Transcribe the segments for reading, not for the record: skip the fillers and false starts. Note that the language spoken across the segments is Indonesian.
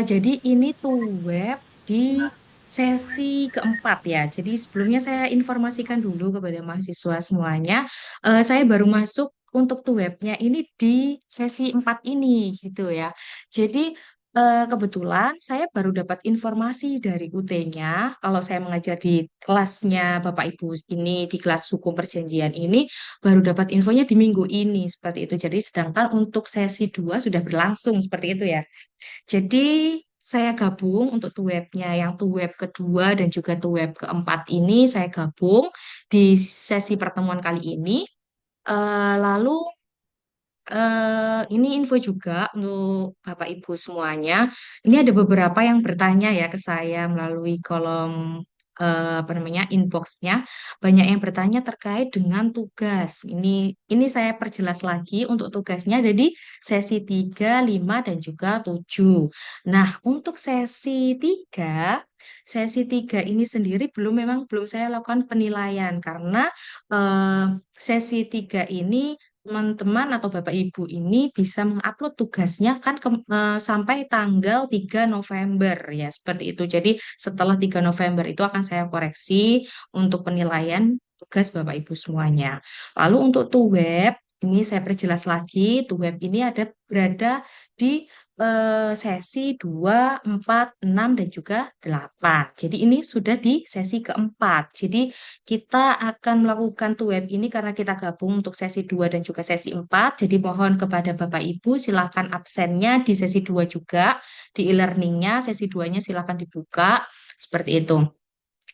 Jadi ini tuh web di sesi keempat ya. Jadi sebelumnya saya informasikan dulu kepada mahasiswa semuanya. Saya baru masuk untuk tuh webnya ini di sesi 4 ini gitu ya. Jadi kebetulan saya baru dapat informasi dari UT-nya. Kalau saya mengajar di kelasnya Bapak Ibu ini, di kelas hukum perjanjian ini, baru dapat infonya di minggu ini seperti itu. Jadi sedangkan untuk sesi 2 sudah berlangsung seperti itu ya. Jadi saya gabung untuk tuh webnya, yang tuh web kedua dan juga tuh web keempat ini saya gabung di sesi pertemuan kali ini. Lalu ini info juga untuk Bapak Ibu semuanya. Ini ada beberapa yang bertanya ya ke saya melalui kolom apa namanya inboxnya. Banyak yang bertanya terkait dengan tugas. Ini saya perjelas lagi untuk tugasnya. Jadi sesi 3, 5 dan juga 7. Nah, untuk sesi tiga ini sendiri memang belum saya lakukan penilaian karena eh, sesi 3 ini teman-teman atau Bapak Ibu ini bisa mengupload tugasnya kan sampai tanggal 3 November ya, seperti itu. Jadi setelah 3 November itu akan saya koreksi untuk penilaian tugas Bapak Ibu semuanya. Lalu untuk tuh web ini saya perjelas lagi, tuh web ini berada di sesi 2, 4, 6 dan juga 8. Jadi ini sudah di sesi keempat. Jadi kita akan melakukan tuh web ini karena kita gabung untuk sesi 2 dan juga sesi 4. Jadi mohon kepada Bapak Ibu silakan absennya di sesi 2 juga. Di e-learningnya sesi 2-nya silakan dibuka. Seperti itu.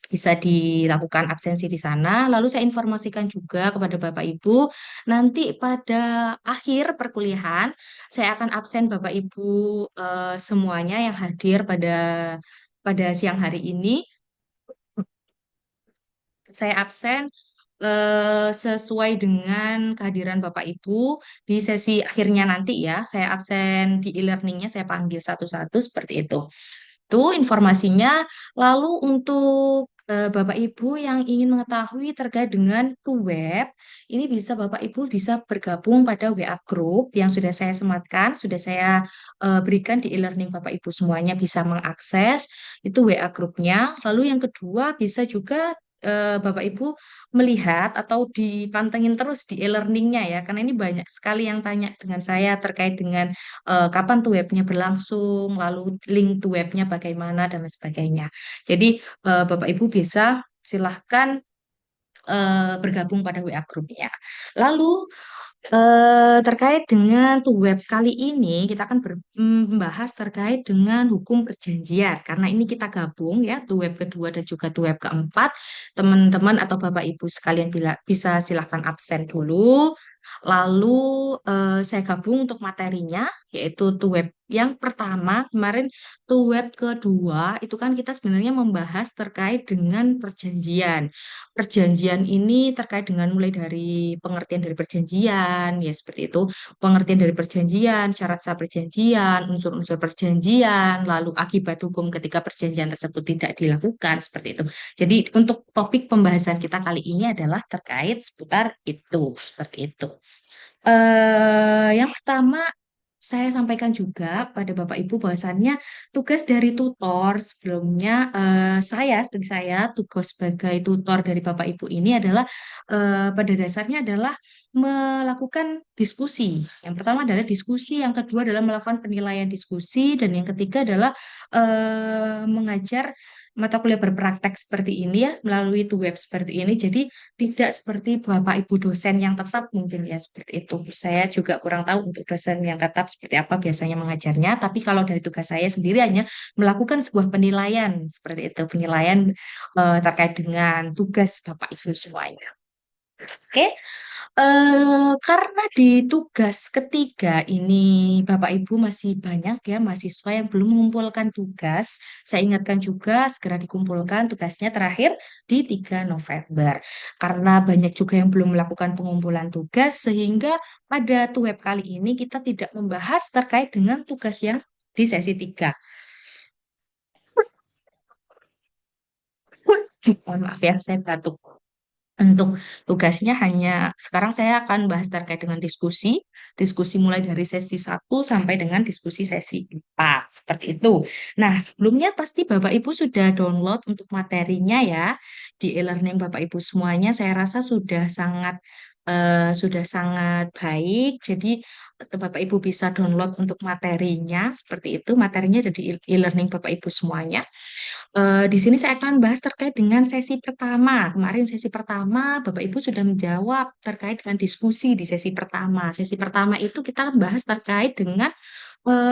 Bisa dilakukan absensi di sana. Lalu saya informasikan juga kepada Bapak Ibu, nanti pada akhir perkuliahan saya akan absen Bapak Ibu semuanya yang hadir pada siang hari ini. Saya absen sesuai dengan kehadiran Bapak Ibu di sesi akhirnya nanti ya. Saya absen di e-learningnya, saya panggil satu-satu seperti itu. Itu informasinya. Lalu untuk Bapak Ibu yang ingin mengetahui terkait dengan tuh web, ini Bapak Ibu bisa bergabung pada WA Group yang sudah saya sematkan, sudah saya berikan di e-learning Bapak Ibu semuanya bisa mengakses itu WA grupnya. Lalu yang kedua bisa juga Bapak Ibu melihat atau dipantengin terus di e-learningnya ya, karena ini banyak sekali yang tanya dengan saya terkait dengan kapan tuh webnya berlangsung, lalu link tuh webnya bagaimana dan lain sebagainya. Jadi Bapak Ibu bisa silahkan bergabung pada WA grupnya. Lalu terkait dengan tuh web kali ini kita akan membahas terkait dengan hukum perjanjian karena ini kita gabung ya tuh web kedua dan juga tuh web keempat. Teman-teman atau Bapak Ibu sekalian bisa silahkan absen dulu. Lalu saya gabung untuk materinya yaitu tuh web yang pertama kemarin. Tuh web kedua itu kan kita sebenarnya membahas terkait dengan perjanjian. Perjanjian ini terkait dengan mulai dari pengertian dari perjanjian, ya seperti itu, pengertian dari perjanjian, syarat sah perjanjian, unsur-unsur perjanjian, lalu akibat hukum ketika perjanjian tersebut tidak dilakukan, seperti itu. Jadi untuk topik pembahasan kita kali ini adalah terkait seputar itu, seperti itu. Yang pertama, saya sampaikan juga pada Bapak Ibu bahwasannya tugas dari tutor sebelumnya seperti saya tugas sebagai tutor dari Bapak Ibu ini adalah pada dasarnya adalah melakukan diskusi. Yang pertama adalah diskusi, yang kedua adalah melakukan penilaian diskusi, dan yang ketiga adalah mengajar mata kuliah berpraktek seperti ini ya melalui tuh web seperti ini. Jadi tidak seperti Bapak Ibu dosen yang tetap mungkin ya seperti itu. Saya juga kurang tahu untuk dosen yang tetap seperti apa biasanya mengajarnya, tapi kalau dari tugas saya sendiri hanya melakukan sebuah penilaian seperti itu, penilaian terkait dengan tugas Bapak Ibu semuanya. Oke. Karena di tugas ketiga ini Bapak Ibu masih banyak ya mahasiswa yang belum mengumpulkan tugas. Saya ingatkan juga segera dikumpulkan tugasnya terakhir di 3 November. Karena banyak juga yang belum melakukan pengumpulan tugas sehingga pada web kali ini kita tidak membahas terkait dengan tugas yang di sesi 3. Mohon maaf ya, saya batuk. Untuk tugasnya hanya sekarang saya akan bahas terkait dengan diskusi, diskusi mulai dari sesi 1 sampai dengan diskusi sesi 4 seperti itu. Nah, sebelumnya pasti Bapak Ibu sudah download untuk materinya ya di e-learning Bapak Ibu semuanya. Saya rasa sudah sangat baik. Jadi Bapak Ibu bisa download untuk materinya seperti itu. Materinya ada di e-learning Bapak Ibu semuanya. Di sini saya akan bahas terkait dengan sesi pertama. Kemarin sesi pertama, Bapak Ibu sudah menjawab terkait dengan diskusi di sesi pertama. Sesi pertama itu kita bahas terkait dengan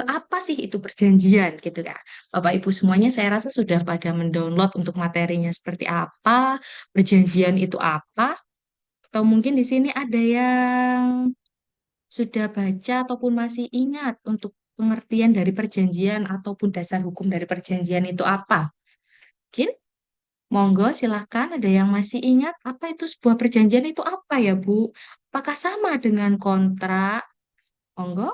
apa sih itu perjanjian gitu ya. Bapak Ibu semuanya saya rasa sudah pada mendownload untuk materinya seperti apa, perjanjian itu apa, atau mungkin di sini ada yang sudah baca ataupun masih ingat untuk pengertian dari perjanjian ataupun dasar hukum dari perjanjian itu apa. Mungkin monggo, silakan. Ada yang masih ingat apa itu sebuah perjanjian itu apa ya, Bu? Apakah sama dengan kontrak? Monggo,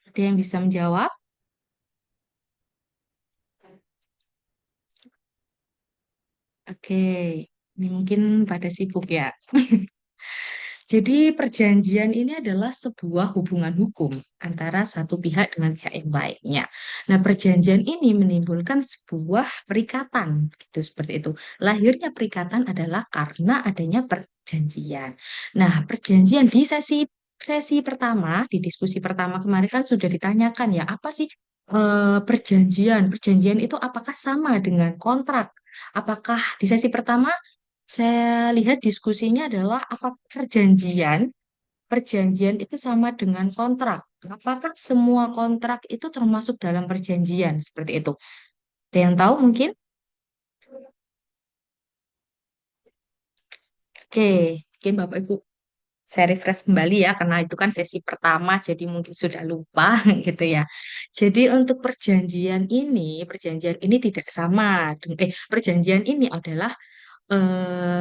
ada yang bisa menjawab? Oke, ini mungkin pada sibuk ya. Jadi perjanjian ini adalah sebuah hubungan hukum antara satu pihak dengan pihak yang lainnya. Nah, perjanjian ini menimbulkan sebuah perikatan, gitu seperti itu. Lahirnya perikatan adalah karena adanya perjanjian. Nah, perjanjian di sesi sesi pertama, di diskusi pertama kemarin kan sudah ditanyakan ya, apa sih perjanjian? Perjanjian itu apakah sama dengan kontrak? Apakah di sesi pertama saya lihat diskusinya adalah apakah perjanjian itu sama dengan kontrak? Apakah semua kontrak itu termasuk dalam perjanjian seperti itu? Ada yang tahu mungkin? Oke, mungkin Bapak Ibu saya refresh kembali ya karena itu kan sesi pertama jadi mungkin sudah lupa gitu ya. Jadi untuk perjanjian ini tidak sama. Perjanjian ini adalah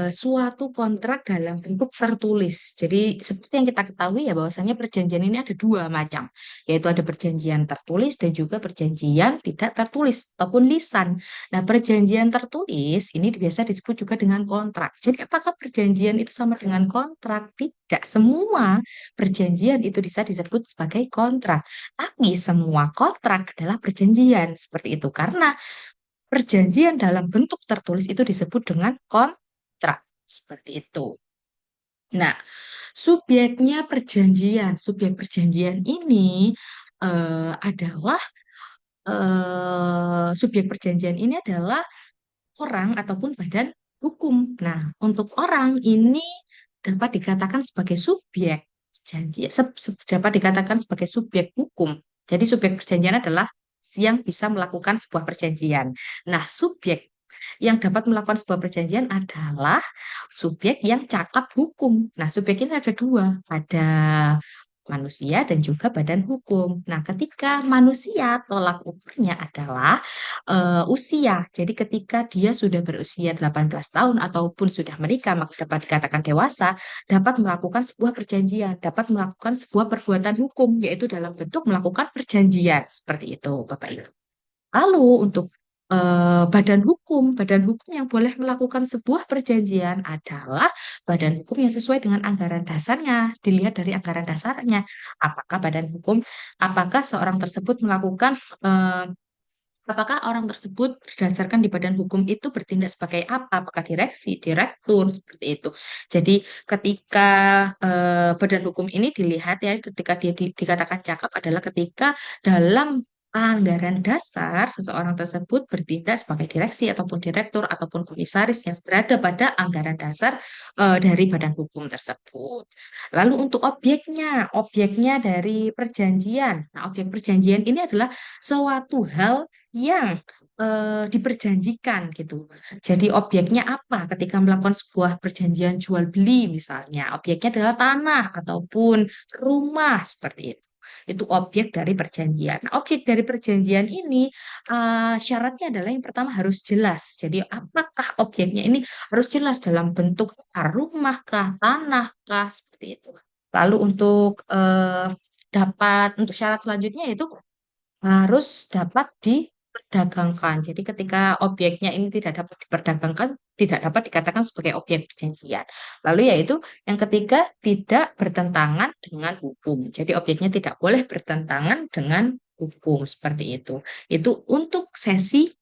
suatu kontrak dalam bentuk tertulis. Jadi seperti yang kita ketahui ya bahwasanya perjanjian ini ada dua macam, yaitu ada perjanjian tertulis dan juga perjanjian tidak tertulis ataupun lisan. Nah, perjanjian tertulis ini biasa disebut juga dengan kontrak. Jadi apakah perjanjian itu sama dengan kontrak? Tidak semua perjanjian itu bisa disebut sebagai kontrak, tapi semua kontrak adalah perjanjian seperti itu karena perjanjian dalam bentuk tertulis itu disebut dengan kontrak. Seperti itu. Nah, subjek perjanjian ini adalah subjek perjanjian ini adalah orang ataupun badan hukum. Nah, untuk orang ini dapat dikatakan sebagai subjek janji, dapat dikatakan sebagai subjek hukum. Jadi subjek perjanjian adalah yang bisa melakukan sebuah perjanjian. Nah, subjek yang dapat melakukan sebuah perjanjian adalah subjek yang cakap hukum. Nah, subjek ini ada dua, ada manusia dan juga badan hukum. Nah, ketika manusia tolak ukurnya adalah usia. Jadi ketika dia sudah berusia 18 tahun ataupun sudah menikah, maka dapat dikatakan dewasa, dapat melakukan sebuah perjanjian, dapat melakukan sebuah perbuatan hukum, yaitu dalam bentuk melakukan perjanjian. Seperti itu, Bapak Ibu. Lalu untuk badan hukum yang boleh melakukan sebuah perjanjian adalah badan hukum yang sesuai dengan anggaran dasarnya. Dilihat dari anggaran dasarnya, apakah badan hukum, apakah seorang tersebut melakukan eh, apakah orang tersebut berdasarkan di badan hukum itu bertindak sebagai apa? Apakah direksi, direktur, seperti itu. Jadi ketika badan hukum ini dilihat ya, ketika dia dikatakan cakap adalah ketika dalam anggaran dasar seseorang tersebut bertindak sebagai direksi ataupun direktur ataupun komisaris yang berada pada anggaran dasar dari badan hukum tersebut. Lalu untuk objeknya dari perjanjian. Nah, objek perjanjian ini adalah suatu hal yang diperjanjikan gitu. Jadi objeknya apa ketika melakukan sebuah perjanjian jual beli misalnya? Objeknya adalah tanah ataupun rumah seperti itu. Itu objek dari perjanjian. Nah, objek dari perjanjian ini syaratnya adalah yang pertama harus jelas. Jadi apakah objeknya ini harus jelas dalam bentuk rumah kah, tanah kah, seperti itu. Lalu untuk untuk syarat selanjutnya itu harus dapat diperdagangkan. Jadi ketika objeknya ini tidak dapat diperdagangkan, tidak dapat dikatakan sebagai objek perjanjian. Lalu yaitu yang ketiga, tidak bertentangan dengan hukum. Jadi objeknya tidak boleh bertentangan dengan hukum seperti itu. Itu untuk sesi.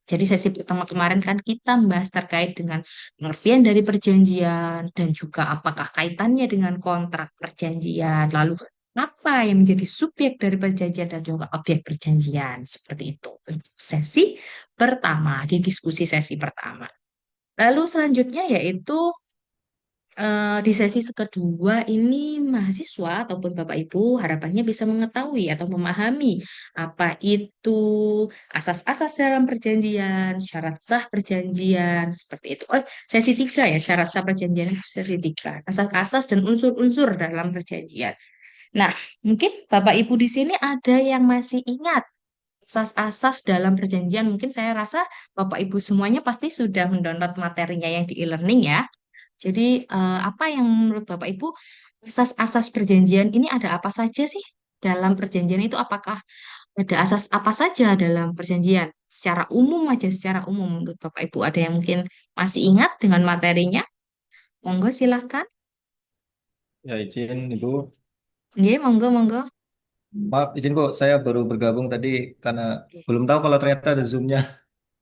Jadi sesi pertama kemarin kan kita membahas terkait dengan pengertian dari perjanjian dan juga apakah kaitannya dengan kontrak perjanjian. Lalu apa yang menjadi subjek dari perjanjian dan juga objek perjanjian. Seperti itu untuk sesi pertama, di diskusi sesi pertama. Lalu selanjutnya yaitu di sesi kedua ini mahasiswa ataupun Bapak Ibu harapannya bisa mengetahui atau memahami apa itu asas-asas dalam perjanjian, syarat sah perjanjian, seperti itu. Oh, sesi tiga ya, syarat sah perjanjian sesi tiga, asas-asas dan unsur-unsur dalam perjanjian. Nah, mungkin Bapak Ibu di sini ada yang masih ingat asas-asas dalam perjanjian. Mungkin saya rasa Bapak Ibu semuanya pasti sudah mendownload materinya yang di e-learning ya. Jadi, apa yang menurut Bapak Ibu asas-asas perjanjian ini ada apa saja sih dalam perjanjian itu? Apakah ada asas apa saja dalam perjanjian? Secara umum aja, secara umum menurut Bapak Ibu ada yang mungkin masih ingat dengan materinya? Monggo silahkan. Ya, izin Ibu. Nggih, monggo, monggo. Maaf, izin kok saya baru bergabung tadi karena belum tahu kalau ternyata ada Zoom-nya.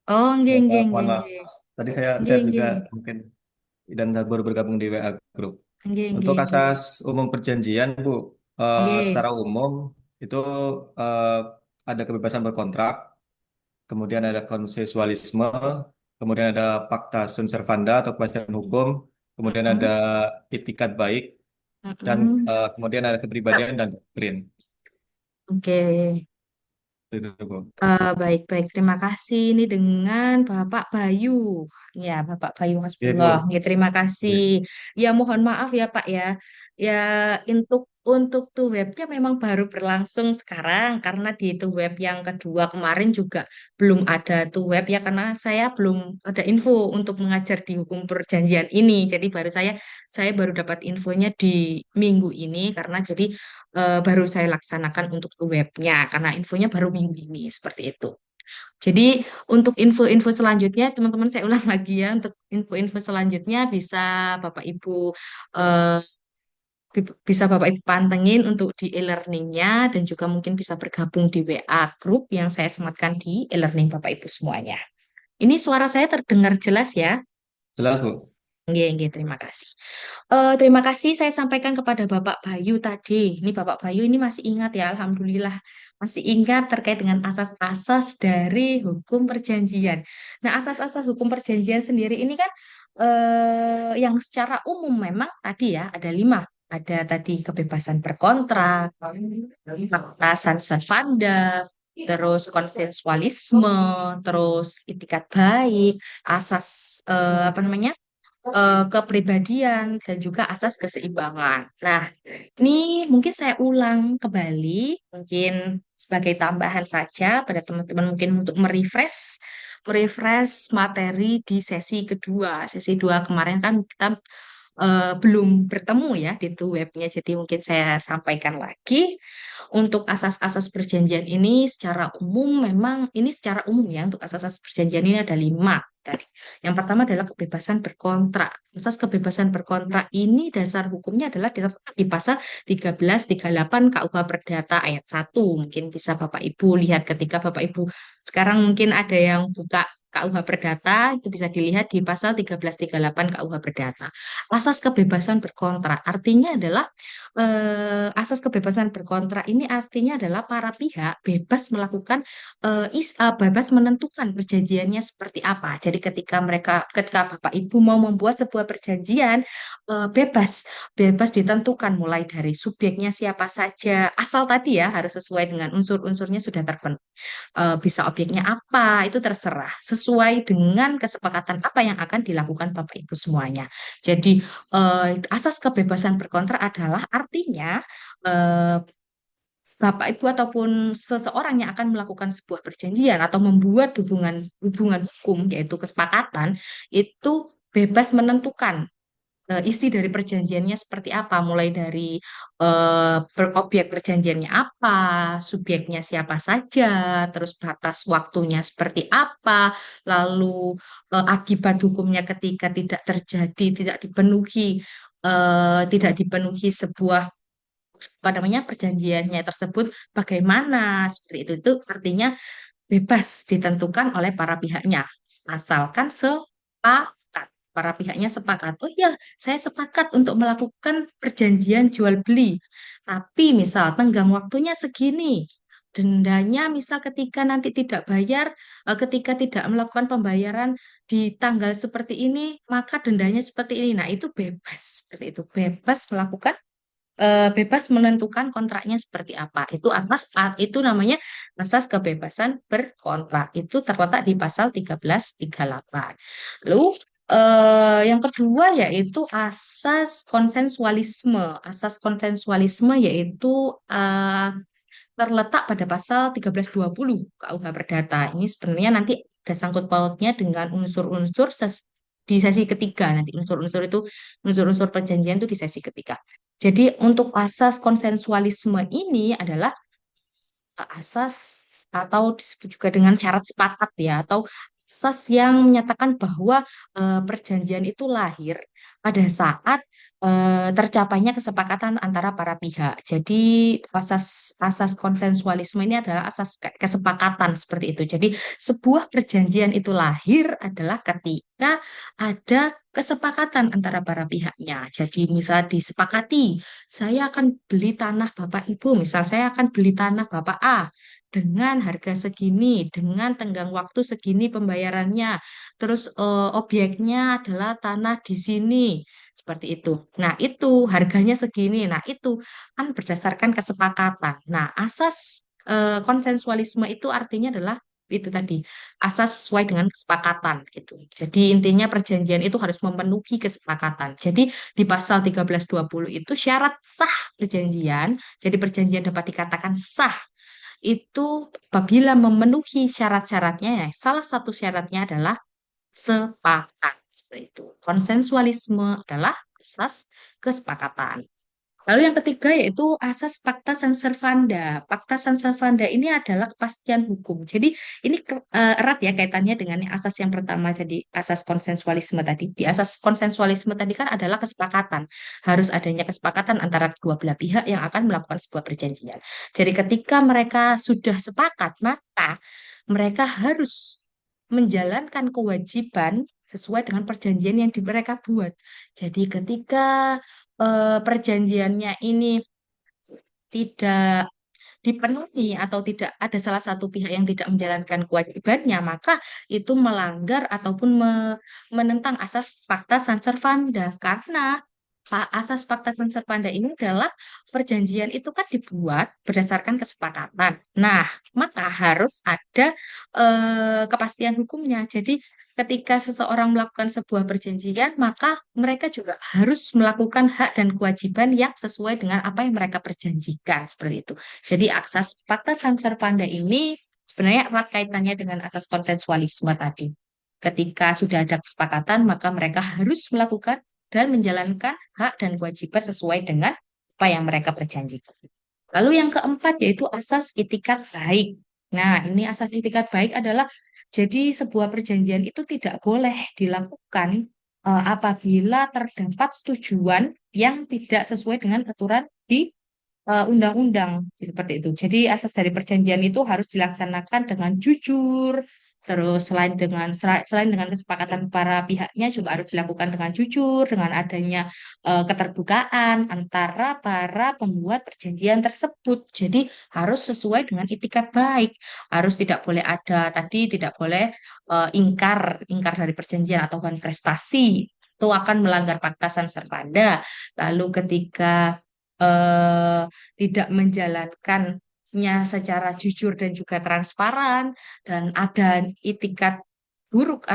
Oh, nggih, nggih, Mohon nggih, maaf. nggih. Tadi saya Nggih, chat juga nggih. mungkin dan baru bergabung di WA Group. Nggih, Untuk nggih, nggih. asas umum perjanjian, Bu, Nggih. secara umum itu eh, ada kebebasan berkontrak, kemudian ada konsensualisme, kemudian ada fakta sunt servanda atau kepastian hukum, kemudian ada Mm-mm. itikat baik, dan Mm-mm. kemudian ada kepribadian dan doktrin. Oke. Itu, Bu. Baik-baik, terima kasih. Ini dengan Bapak Bayu. Ya, Bapak Bayu Oke, Hasbullah. Bu. Ya, terima kasih. Oke. Ya, mohon maaf ya, Pak ya. Ya, untuk tuh webnya memang baru berlangsung sekarang karena di itu web yang kedua kemarin juga belum ada tuh web ya karena saya belum ada info untuk mengajar di hukum perjanjian ini. Jadi saya baru dapat infonya di minggu ini karena jadi baru saya laksanakan untuk ke webnya karena infonya baru minggu ini seperti itu. Jadi untuk info-info selanjutnya teman-teman saya ulang lagi ya untuk info-info selanjutnya bisa Bapak Ibu eh, bisa Bapak Ibu pantengin untuk di e-learningnya dan juga mungkin bisa bergabung di WA group yang saya sematkan di e-learning Bapak Ibu semuanya. Ini suara saya terdengar jelas ya? Jelas, Bu. Nggih, nggih, terima kasih. Terima kasih saya sampaikan kepada Bapak Bayu tadi. Ini Bapak Bayu ini masih ingat ya, Alhamdulillah. Masih ingat terkait dengan asas-asas dari hukum perjanjian. Nah, asas-asas hukum perjanjian sendiri ini kan yang secara umum memang tadi ya, ada 5. Ada tadi kebebasan berkontrak, batasan servanda, terus konsensualisme, terus itikat baik, asas apa namanya? Kepribadian dan juga asas keseimbangan. Nah, ini mungkin saya ulang kembali, mungkin sebagai tambahan saja pada teman-teman mungkin untuk merefresh materi di sesi kedua. Sesi dua kemarin kan kita belum bertemu ya di itu webnya, jadi mungkin saya sampaikan lagi. Untuk asas-asas perjanjian ini secara umum memang ini secara umum ya untuk asas-asas perjanjian ini ada 5 tadi. Yang pertama adalah kebebasan berkontrak. Asas kebebasan berkontrak ini dasar hukumnya adalah ditetapkan di pasal 1338 KUH Perdata ayat 1. Mungkin bisa Bapak Ibu lihat ketika Bapak Ibu sekarang mungkin ada yang buka KUH Perdata, itu bisa dilihat di pasal 1338 KUH Perdata. Asas kebebasan berkontrak artinya adalah asas kebebasan berkontrak ini artinya adalah para pihak bebas melakukan bebas menentukan perjanjiannya seperti apa. Jadi ketika Bapak Ibu mau membuat sebuah perjanjian bebas bebas ditentukan mulai dari subjeknya siapa saja. Asal tadi ya harus sesuai dengan unsur-unsurnya sudah terpenuhi. Bisa objeknya apa itu terserah sesuai dengan kesepakatan apa yang akan dilakukan Bapak Ibu semuanya. Jadi asas kebebasan berkontrak adalah artinya eh, Bapak Ibu ataupun seseorang yang akan melakukan sebuah perjanjian atau membuat hubungan hubungan hukum yaitu kesepakatan itu bebas menentukan isi dari perjanjiannya seperti apa, mulai dari objek perjanjiannya apa, subjeknya siapa saja, terus batas waktunya seperti apa, lalu akibat hukumnya ketika tidak terjadi, tidak dipenuhi sebuah apa namanya perjanjiannya tersebut bagaimana seperti itu artinya bebas ditentukan oleh para pihaknya asalkan sepakat para pihaknya sepakat oh ya saya sepakat untuk melakukan perjanjian jual beli tapi misal tenggang waktunya segini dendanya misal ketika nanti tidak bayar ketika tidak melakukan pembayaran di tanggal seperti ini maka dendanya seperti ini nah itu bebas seperti itu bebas melakukan bebas menentukan kontraknya seperti apa. Itu namanya asas kebebasan berkontrak. Itu terletak di pasal 1338. Lalu yang kedua yaitu asas konsensualisme. Asas konsensualisme yaitu eh, terletak pada pasal 1320 KUH Perdata. Ini sebenarnya nanti ada sangkut pautnya dengan unsur-unsur di sesi ketiga nanti unsur-unsur perjanjian itu di sesi ketiga. Jadi untuk asas konsensualisme ini adalah asas atau disebut juga dengan syarat sepakat ya atau asas yang menyatakan bahwa perjanjian itu lahir pada saat tercapainya kesepakatan antara para pihak. Jadi asas asas konsensualisme ini adalah asas kesepakatan seperti itu. Jadi sebuah perjanjian itu lahir adalah ketika ada kesepakatan antara para pihaknya. Jadi misal disepakati saya akan beli tanah Bapak Ibu, misal saya akan beli tanah Bapak A dengan harga segini, dengan tenggang waktu segini pembayarannya. Terus objeknya adalah tanah di sini, seperti itu. Nah, itu harganya segini. Nah, itu kan berdasarkan kesepakatan. Nah, asas konsensualisme itu artinya adalah itu tadi asas sesuai dengan kesepakatan gitu. Jadi intinya perjanjian itu harus memenuhi kesepakatan. Jadi di pasal 1320 itu syarat sah perjanjian, jadi perjanjian dapat dikatakan sah itu apabila memenuhi syarat-syaratnya ya. Salah satu syaratnya adalah sepakat. Seperti itu. Konsensualisme adalah asas kesepakatan. Lalu yang ketiga yaitu asas pacta sunt servanda. Pacta sunt servanda ini adalah kepastian hukum. Jadi ini erat ya kaitannya dengan yang asas yang pertama jadi asas konsensualisme tadi. Di asas konsensualisme tadi kan adalah kesepakatan. Harus adanya kesepakatan antara kedua belah pihak yang akan melakukan sebuah perjanjian. Jadi ketika mereka sudah sepakat, maka mereka harus menjalankan kewajiban sesuai dengan perjanjian yang mereka buat. Jadi ketika perjanjiannya ini tidak dipenuhi atau tidak ada salah satu pihak yang tidak menjalankan kewajibannya, maka itu melanggar ataupun menentang asas pacta sunt servanda karena asas pacta sunt servanda ini adalah perjanjian itu kan dibuat berdasarkan kesepakatan. Nah, maka harus ada kepastian hukumnya. Jadi ketika seseorang melakukan sebuah perjanjian, maka mereka juga harus melakukan hak dan kewajiban yang sesuai dengan apa yang mereka perjanjikan seperti itu. Jadi asas fakta samsara panda ini sebenarnya erat kaitannya dengan asas konsensualisme tadi. Ketika sudah ada kesepakatan, maka mereka harus melakukan dan menjalankan hak dan kewajiban sesuai dengan apa yang mereka perjanjikan. Lalu yang keempat yaitu asas itikat baik. Nah, ini asas itikat baik adalah jadi sebuah perjanjian itu tidak boleh dilakukan apabila terdapat tujuan yang tidak sesuai dengan aturan di undang-undang seperti itu. Jadi asas dari perjanjian itu harus dilaksanakan dengan jujur. Terus selain dengan kesepakatan para pihaknya juga harus dilakukan dengan jujur, dengan adanya keterbukaan antara para pembuat perjanjian tersebut. Jadi harus sesuai dengan itikat baik. Harus tidak boleh ada tadi tidak boleh ingkar dari perjanjian atau prestasi itu akan melanggar Pakta San Servanda. Lalu ketika eh, tidak menjalankannya secara jujur dan juga transparan dan ada itikat buruk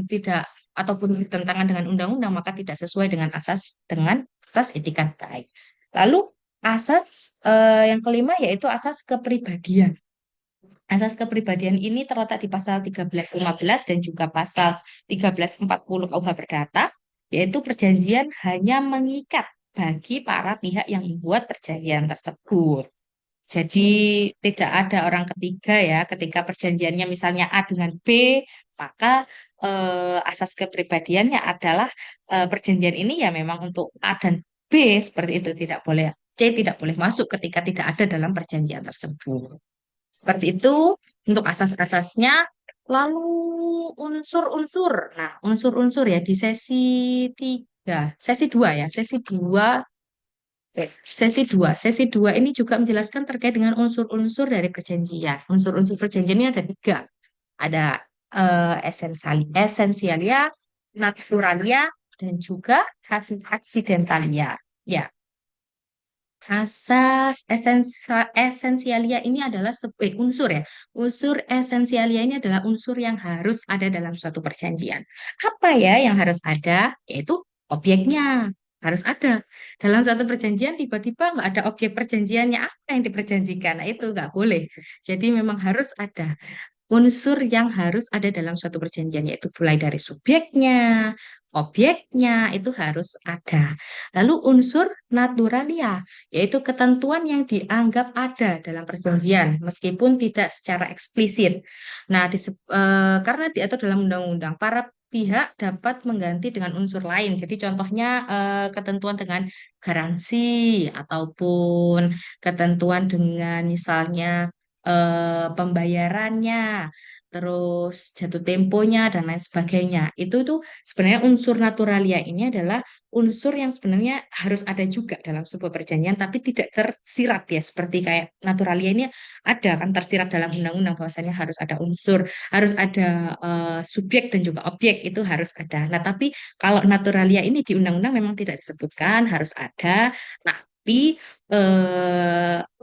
tidak ataupun bertentangan dengan undang-undang maka tidak sesuai dengan asas etikat baik. Lalu asas yang kelima yaitu asas kepribadian. Asas kepribadian ini terletak di pasal 1315 dan juga pasal 1340 KUH Perdata. yaitu perjanjian hanya mengikat bagi para pihak yang membuat perjanjian tersebut. Jadi tidak ada orang ketiga ya, ketika perjanjiannya misalnya A dengan B, maka asas kepribadiannya adalah perjanjian ini ya memang untuk A dan B, seperti itu. Tidak boleh C tidak boleh masuk ketika tidak ada dalam perjanjian tersebut. Seperti itu untuk asas-asasnya. Lalu unsur-unsur. Nah, unsur-unsur ya di sesi 3, sesi 2 ya, sesi 2. Oke, sesi dua ini juga menjelaskan terkait dengan unsur-unsur dari perjanjian. Unsur-unsur perjanjian ini ada tiga. Ada esensialia, naturalia, dan juga aksidentalia. Ya, asas esensialia ini adalah unsur ya. Unsur esensialia ini adalah unsur yang harus ada dalam suatu perjanjian. Apa ya yang harus ada? Yaitu objeknya harus ada. Dalam satu perjanjian tiba-tiba nggak ada objek perjanjiannya apa yang diperjanjikan. Nah, itu nggak boleh. Jadi memang harus ada unsur yang harus ada dalam suatu perjanjian, yaitu mulai dari subjeknya, objeknya, itu harus ada. Lalu unsur naturalia, yaitu ketentuan yang dianggap ada dalam perjanjian, meskipun tidak secara eksplisit. Nah, karena diatur dalam undang-undang, para pihak dapat mengganti dengan unsur lain. Jadi contohnya ketentuan dengan garansi ataupun ketentuan dengan misalnya pembayarannya, terus jatuh temponya dan lain sebagainya. Itu tuh sebenarnya unsur naturalia ini adalah unsur yang sebenarnya harus ada juga dalam sebuah perjanjian, tapi tidak tersirat ya. Seperti kayak naturalia ini ada kan tersirat dalam undang-undang bahwasanya harus ada unsur, harus ada subjek dan juga objek itu harus ada. Nah, tapi kalau naturalia ini di undang-undang memang tidak disebutkan harus ada. Tapi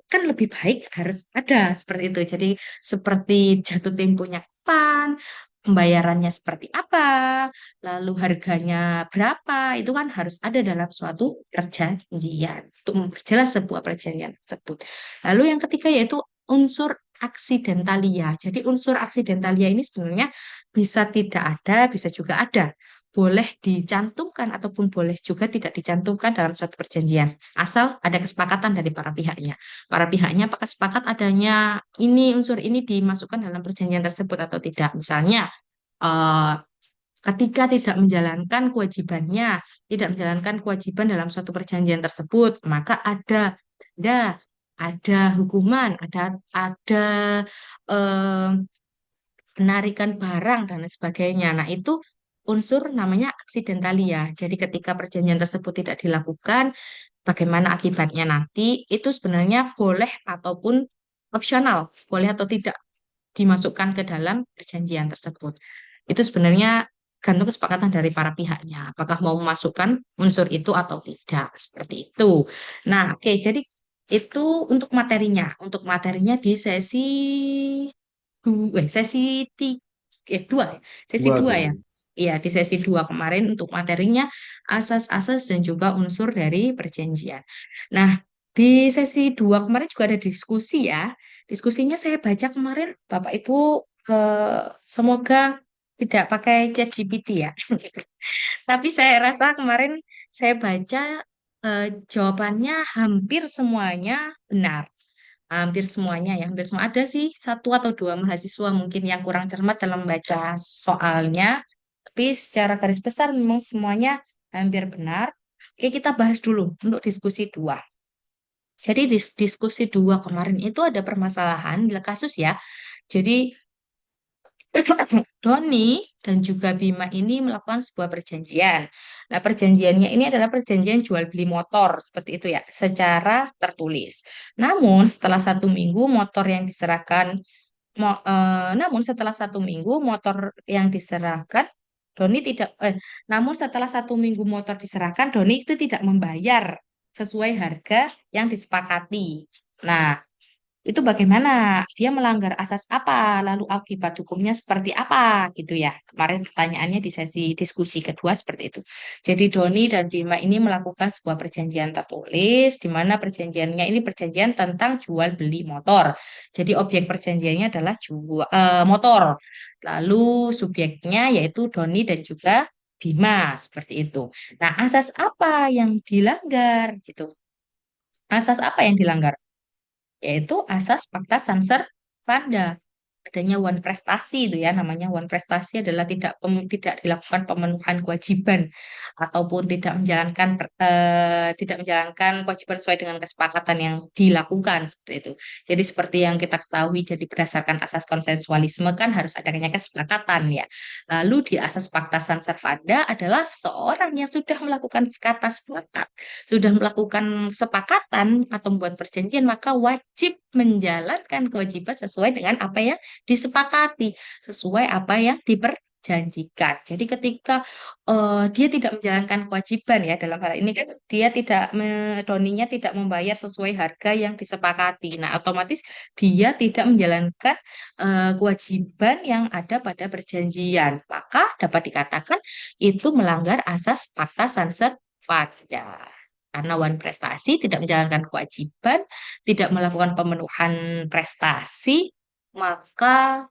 kan lebih baik harus ada seperti itu. Jadi seperti jatuh temponya kapan, pembayarannya seperti apa, lalu harganya berapa, itu kan harus ada dalam suatu perjanjian untuk memperjelas sebuah perjanjian tersebut. Lalu yang ketiga yaitu unsur aksidentalia. Jadi unsur aksidentalia ini sebenarnya bisa tidak ada, bisa juga ada. Boleh dicantumkan ataupun boleh juga tidak dicantumkan dalam suatu perjanjian, asal ada kesepakatan dari para pihaknya apakah sepakat adanya ini unsur ini dimasukkan dalam perjanjian tersebut atau tidak. Misalnya, eh, ketika tidak menjalankan kewajibannya, tidak menjalankan kewajiban dalam suatu perjanjian tersebut, maka ada ada hukuman, ada eh, penarikan barang dan lain sebagainya. Nah, itu unsur namanya aksidentalia. Jadi ketika perjanjian tersebut tidak dilakukan, bagaimana akibatnya nanti, itu sebenarnya boleh ataupun opsional, boleh atau tidak dimasukkan ke dalam perjanjian tersebut. Itu sebenarnya gantung kesepakatan dari para pihaknya, apakah mau memasukkan unsur itu atau tidak, seperti itu. Nah, oke, jadi itu untuk materinya. Untuk materinya di sesi dua, ya? Sesi Dua dua ya. tuh. Iya, di sesi dua kemarin untuk materinya asas-asas dan juga unsur dari perjanjian. Nah, di sesi dua kemarin juga ada diskusi ya. Diskusinya saya baca kemarin, Bapak Ibu, semoga tidak pakai ChatGPT ya. Tapi saya rasa kemarin saya baca jawabannya hampir semuanya benar. Hampir semuanya ya, hampir semua. Ada sih satu atau dua mahasiswa mungkin yang kurang cermat dalam membaca soalnya. Tapi secara garis besar memang semuanya hampir benar. Oke, kita bahas dulu untuk diskusi dua. Jadi diskusi dua kemarin itu ada permasalahan bila kasus ya. Jadi Doni dan juga Bima ini melakukan sebuah perjanjian. Nah, perjanjiannya ini adalah perjanjian jual beli motor, seperti itu ya, secara tertulis. Namun, setelah 1 minggu motor yang diserahkan, namun setelah 1 minggu motor yang diserahkan, Doni tidak, namun setelah 1 minggu motor diserahkan, Doni itu tidak membayar sesuai harga yang disepakati. Nah, itu bagaimana? Dia melanggar asas apa? Lalu akibat hukumnya seperti apa? Gitu ya. Kemarin pertanyaannya di sesi diskusi kedua seperti itu. Jadi Doni dan Bima ini melakukan sebuah perjanjian tertulis, di mana perjanjiannya ini perjanjian tentang jual beli motor. Jadi objek perjanjiannya adalah motor. Lalu subjeknya yaitu Doni dan juga Bima seperti itu. Nah, asas apa yang dilanggar gitu? Asas apa yang dilanggar? Yaitu asas Pakta Sanser-Fanda. Adanya one prestasi itu ya, namanya one prestasi adalah tidak dilakukan pemenuhan kewajiban ataupun tidak menjalankan kewajiban sesuai dengan kesepakatan yang dilakukan seperti itu. Jadi seperti yang kita ketahui, jadi berdasarkan asas konsensualisme kan harus adanya kesepakatan ya. Lalu di asas Pakta Sanser-Fanda adalah seorang yang sudah melakukan kata sepakat, sudah melakukan kesepakatan atau membuat perjanjian, maka wajib menjalankan kewajiban sesuai dengan apa yang disepakati, sesuai apa yang diperjanjikan. Jadi ketika dia tidak menjalankan kewajiban ya dalam hal ini kan dia doninya tidak membayar sesuai harga yang disepakati. Nah, otomatis dia tidak menjalankan kewajiban yang ada pada perjanjian. Maka dapat dikatakan itu melanggar asas Pakta Sanser-Fanda. Karena one prestasi tidak menjalankan kewajiban, tidak melakukan pemenuhan prestasi, maka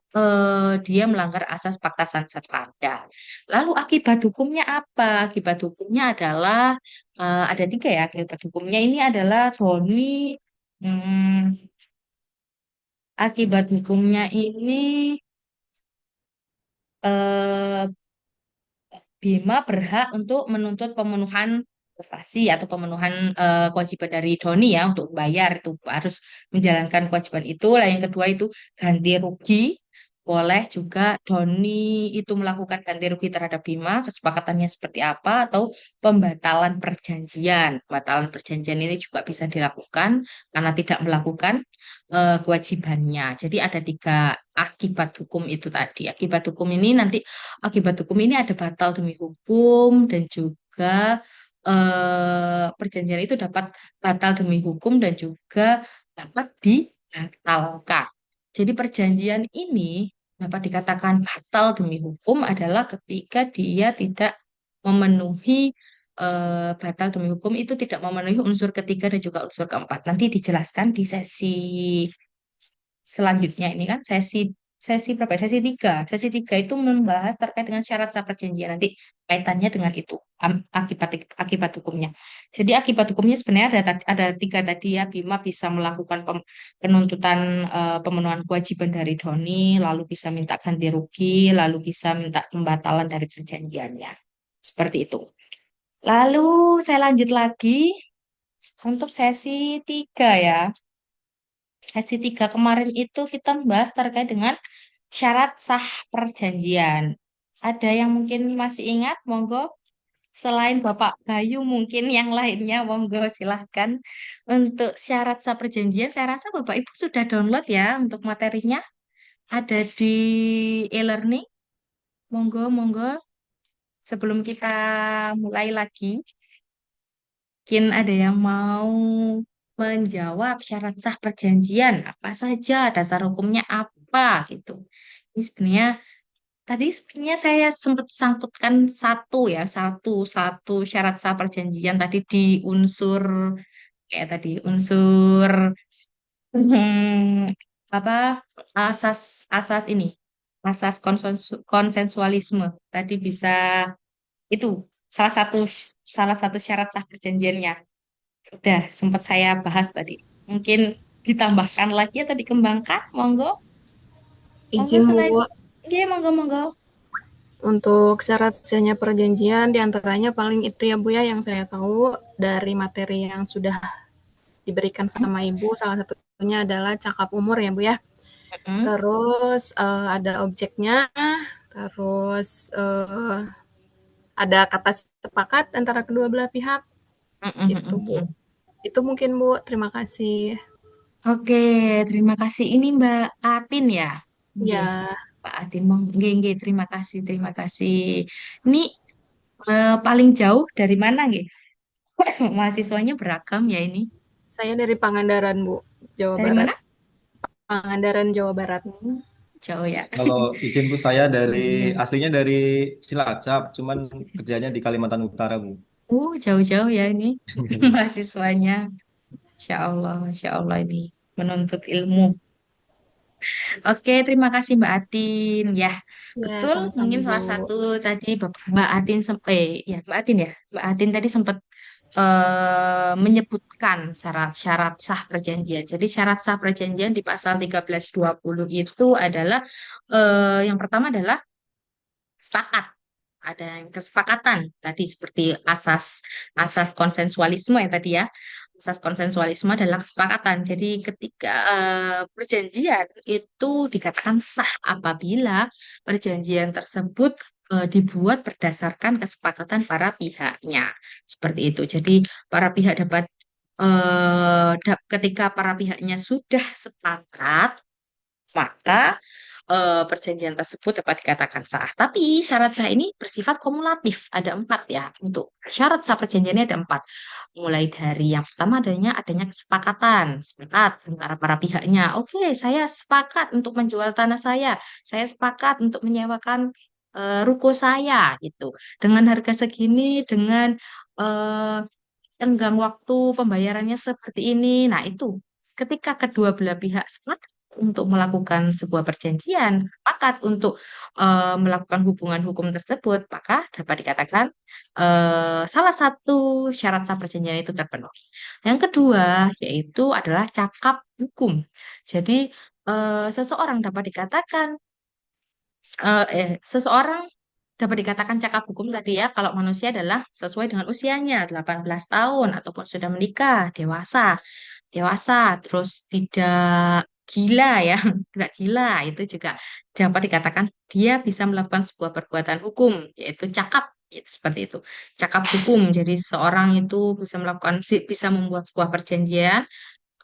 dia melanggar asas Pakta Sansekerda. Lalu akibat hukumnya apa? Akibat hukumnya adalah ada tiga ya. Akibat hukumnya ini adalah Roni. hmm, Akibat hukumnya ini eh, Bima berhak untuk menuntut pemenuhan prestasi atau pemenuhan kewajiban dari Doni ya untuk bayar itu harus menjalankan kewajiban itu. Lalu yang kedua itu ganti rugi. Boleh juga Doni itu melakukan ganti rugi terhadap Bima, kesepakatannya seperti apa atau pembatalan perjanjian. Pembatalan perjanjian ini juga bisa dilakukan karena tidak melakukan kewajibannya. Jadi ada tiga akibat hukum itu tadi. Akibat hukum ini ada batal demi hukum dan juga perjanjian itu dapat batal demi hukum dan juga dapat dibatalkan. Jadi perjanjian ini dapat dikatakan batal demi hukum adalah ketika dia tidak memenuhi batal demi hukum itu tidak memenuhi unsur ketiga dan juga unsur keempat. Nanti dijelaskan di sesi selanjutnya ini kan sesi berapa ya? Sesi tiga itu membahas terkait dengan syarat sah perjanjian nanti kaitannya dengan itu akibat akibat hukumnya. Jadi akibat hukumnya sebenarnya ada tiga tadi ya. Bima bisa melakukan penuntutan pemenuhan kewajiban dari Doni, lalu bisa minta ganti rugi, lalu bisa minta pembatalan dari perjanjiannya. Seperti itu. Lalu saya lanjut lagi untuk sesi tiga ya. Sesi tiga kemarin itu kita membahas terkait dengan syarat sah perjanjian. Ada yang mungkin masih ingat? Monggo. Selain Bapak Bayu, mungkin yang lainnya, monggo silahkan. Untuk syarat sah perjanjian, saya rasa Bapak Ibu sudah download ya untuk materinya. Ada di e-learning. Monggo, monggo. Sebelum kita mulai lagi, mungkin ada yang mau menjawab syarat sah perjanjian apa saja, dasar hukumnya apa gitu. Ini sebenarnya tadi sebenarnya saya sempat sangkutkan satu satu syarat sah perjanjian tadi di unsur kayak tadi unsur apa asas asas ini asas konsensualisme tadi bisa itu salah satu salah satu syarat sah perjanjiannya. Udah sempat saya bahas tadi. Mungkin ditambahkan lagi atau dikembangkan, monggo. Monggo Izin selain Bu, Oke, monggo monggo. untuk syarat sahnya perjanjian diantaranya paling itu ya Bu ya yang saya tahu dari materi yang sudah diberikan sama Ibu, salah satunya adalah cakap umur ya Bu ya. Mm-mm, Terus ada objeknya, terus ada kata sepakat antara kedua belah pihak mm-mm, gitu Bu. mm-mm. Itu mungkin Bu, terima kasih. Oke, terima kasih. Ini Mbak Atin ya? Nggih, Ya, Mbak Atin. Nggih, nggih, terima kasih, terima kasih. Ini paling jauh dari mana nggih? Mahasiswanya beragam ya ini. saya dari Pangandaran Bu, Jawa Dari Barat. mana? Pangandaran, Jawa Barat. Jauh ya. Kalau izinku saya dari Iya. aslinya dari Cilacap, cuman kerjanya di Kalimantan Utara, Bu. Jauh-jauh ya ini mahasiswanya. Masya Allah ini menuntut ilmu. Oke, terima kasih Mbak Atin. Ya, Ya, betul. sama-sama, Mungkin Bu. salah satu tadi Mbak Atin, ya Mbak Atin ya, Mbak Atin tadi sempat menyebutkan syarat-syarat sah perjanjian. Jadi syarat sah perjanjian di pasal 1320 itu adalah yang pertama adalah sepakat. Ada yang kesepakatan tadi seperti asas asas konsensualisme ya tadi ya. Asas konsensualisme adalah kesepakatan. Jadi ketika perjanjian itu dikatakan sah apabila perjanjian tersebut dibuat berdasarkan kesepakatan para pihaknya. Seperti itu. Jadi para pihak dapat ketika para pihaknya sudah sepakat, maka perjanjian tersebut dapat dikatakan sah. Tapi syarat sah ini bersifat kumulatif. Ada empat ya. Untuk syarat sah perjanjian ini ada empat. Mulai dari yang pertama adanya kesepakatan. Sepakat antara para pihaknya. Oke, saya sepakat untuk menjual tanah saya. Saya sepakat untuk menyewakan ruko saya gitu. Dengan harga segini, dengan eh, tenggang waktu pembayarannya seperti ini. Nah, itu ketika kedua belah pihak sepakat untuk melakukan sebuah perjanjian, sepakat untuk melakukan hubungan hukum tersebut, maka dapat dikatakan salah satu syarat sah perjanjian itu terpenuhi. Yang kedua yaitu adalah cakap hukum. Jadi seseorang dapat dikatakan seseorang dapat dikatakan cakap hukum tadi ya, kalau manusia adalah sesuai dengan usianya, 18 tahun, ataupun sudah menikah, dewasa. Dewasa, terus tidak gila ya, tidak gila, itu juga dapat dikatakan dia bisa melakukan sebuah perbuatan hukum, yaitu cakap. Seperti itu, cakap hukum. Jadi seorang itu bisa melakukan, bisa membuat sebuah perjanjian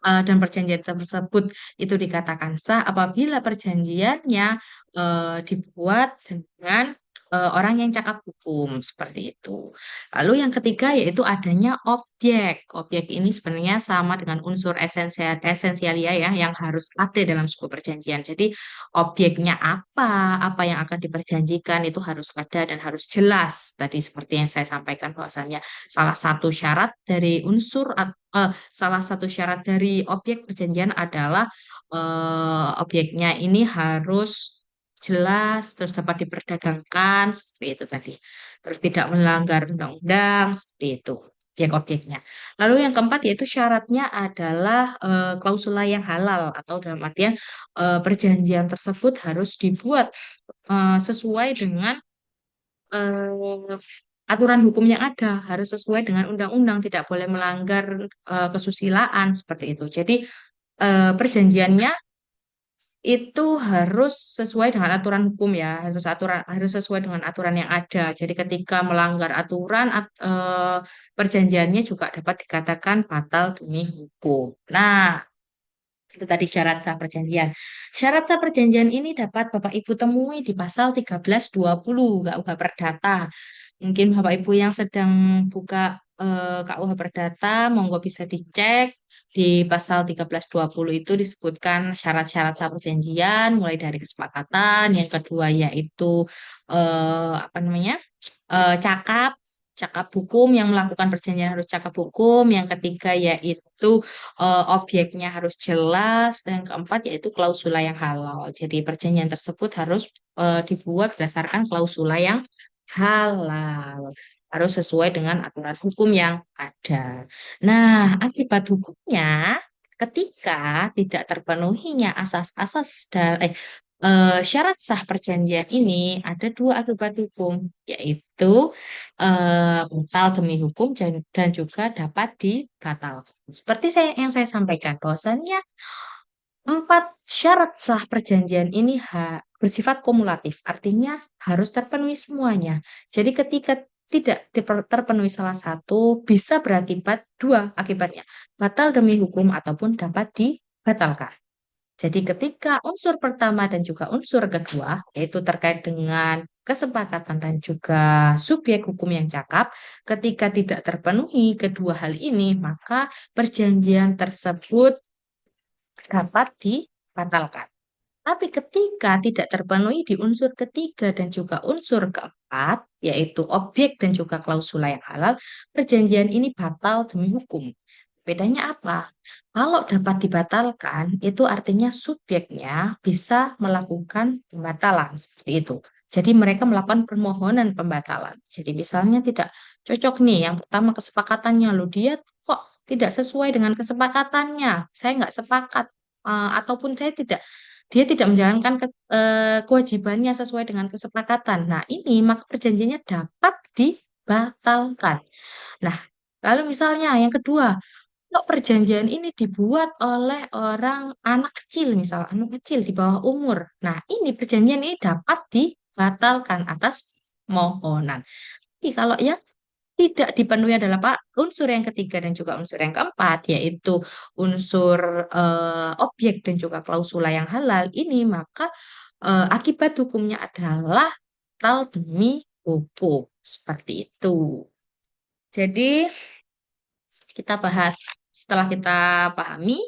dan perjanjian tersebut itu dikatakan sah apabila perjanjiannya dibuat dengan orang yang cakap hukum seperti itu. Lalu yang ketiga yaitu adanya objek. Objek ini sebenarnya sama dengan unsur esensialia ya yang harus ada dalam sebuah perjanjian. Jadi objeknya apa yang akan diperjanjikan itu harus ada dan harus jelas. Tadi seperti yang saya sampaikan bahwasannya salah satu syarat dari salah satu syarat dari objek perjanjian adalah objeknya ini harus jelas, terus dapat diperdagangkan, seperti itu tadi. Terus tidak melanggar undang-undang, seperti itu. Objek-objeknya. Lalu yang keempat yaitu syaratnya adalah klausula yang halal atau dalam artian perjanjian tersebut harus dibuat sesuai dengan eh, aturan hukum yang ada, harus sesuai dengan undang-undang, tidak boleh melanggar kesusilaan seperti itu. Jadi perjanjiannya itu harus sesuai dengan aturan hukum ya, harus sesuai dengan aturan yang ada. Jadi ketika melanggar aturan, perjanjiannya juga dapat dikatakan batal demi hukum. Nah, itu tadi syarat sah perjanjian. Syarat sah perjanjian ini dapat Bapak Ibu temui di pasal 1320 KUH Perdata. Mungkin Bapak Ibu yang sedang buka KUH Perdata, monggo bisa dicek di pasal 1320 itu disebutkan syarat-syarat sah perjanjian mulai dari kesepakatan, yang kedua yaitu apa namanya? Cakap cakap hukum yang melakukan perjanjian harus cakap hukum, yang ketiga yaitu objeknya harus jelas, dan yang keempat yaitu klausula yang halal. Jadi perjanjian tersebut harus dibuat berdasarkan klausula yang halal. Harus sesuai dengan aturan hukum yang ada. Nah, akibat hukumnya ketika tidak terpenuhinya syarat sah perjanjian ini ada dua akibat hukum, yaitu batal demi hukum dan juga dapat dibatalkan. Seperti yang saya sampaikan, bahwasannya empat syarat sah perjanjian ini bersifat kumulatif, artinya harus terpenuhi semuanya. Jadi ketika tidak terpenuhi salah satu, bisa berakibat dua akibatnya, batal demi hukum ataupun dapat dibatalkan. Jadi ketika unsur pertama dan juga unsur kedua, yaitu terkait dengan kesepakatan dan juga subjek hukum yang cakap, ketika tidak terpenuhi kedua hal ini, maka perjanjian tersebut dapat dibatalkan. Tapi ketika tidak terpenuhi di unsur ketiga dan juga unsur keempat, yaitu objek dan juga klausula yang halal, perjanjian ini batal demi hukum. Bedanya apa? Kalau dapat dibatalkan, itu artinya subjeknya bisa melakukan pembatalan seperti itu. Jadi mereka melakukan permohonan pembatalan. Jadi misalnya tidak cocok nih, yang pertama kesepakatannya, loh dia kok tidak sesuai dengan kesepakatannya. Saya nggak sepakat, ataupun dia tidak menjalankan kewajibannya sesuai dengan kesepakatan. Nah ini maka perjanjiannya dapat dibatalkan. Nah, lalu misalnya yang kedua, kalau perjanjian ini dibuat oleh orang anak kecil, misal anak kecil di bawah umur. Nah, ini perjanjian ini dapat dibatalkan atas mohonan. Tapi kalau yang tidak dipenuhi adalah Pak unsur yang ketiga dan juga unsur yang keempat, yaitu unsur objek dan juga klausula yang halal ini, maka akibat hukumnya adalah batal demi hukum. Seperti itu. Jadi, kita bahas setelah kita pahami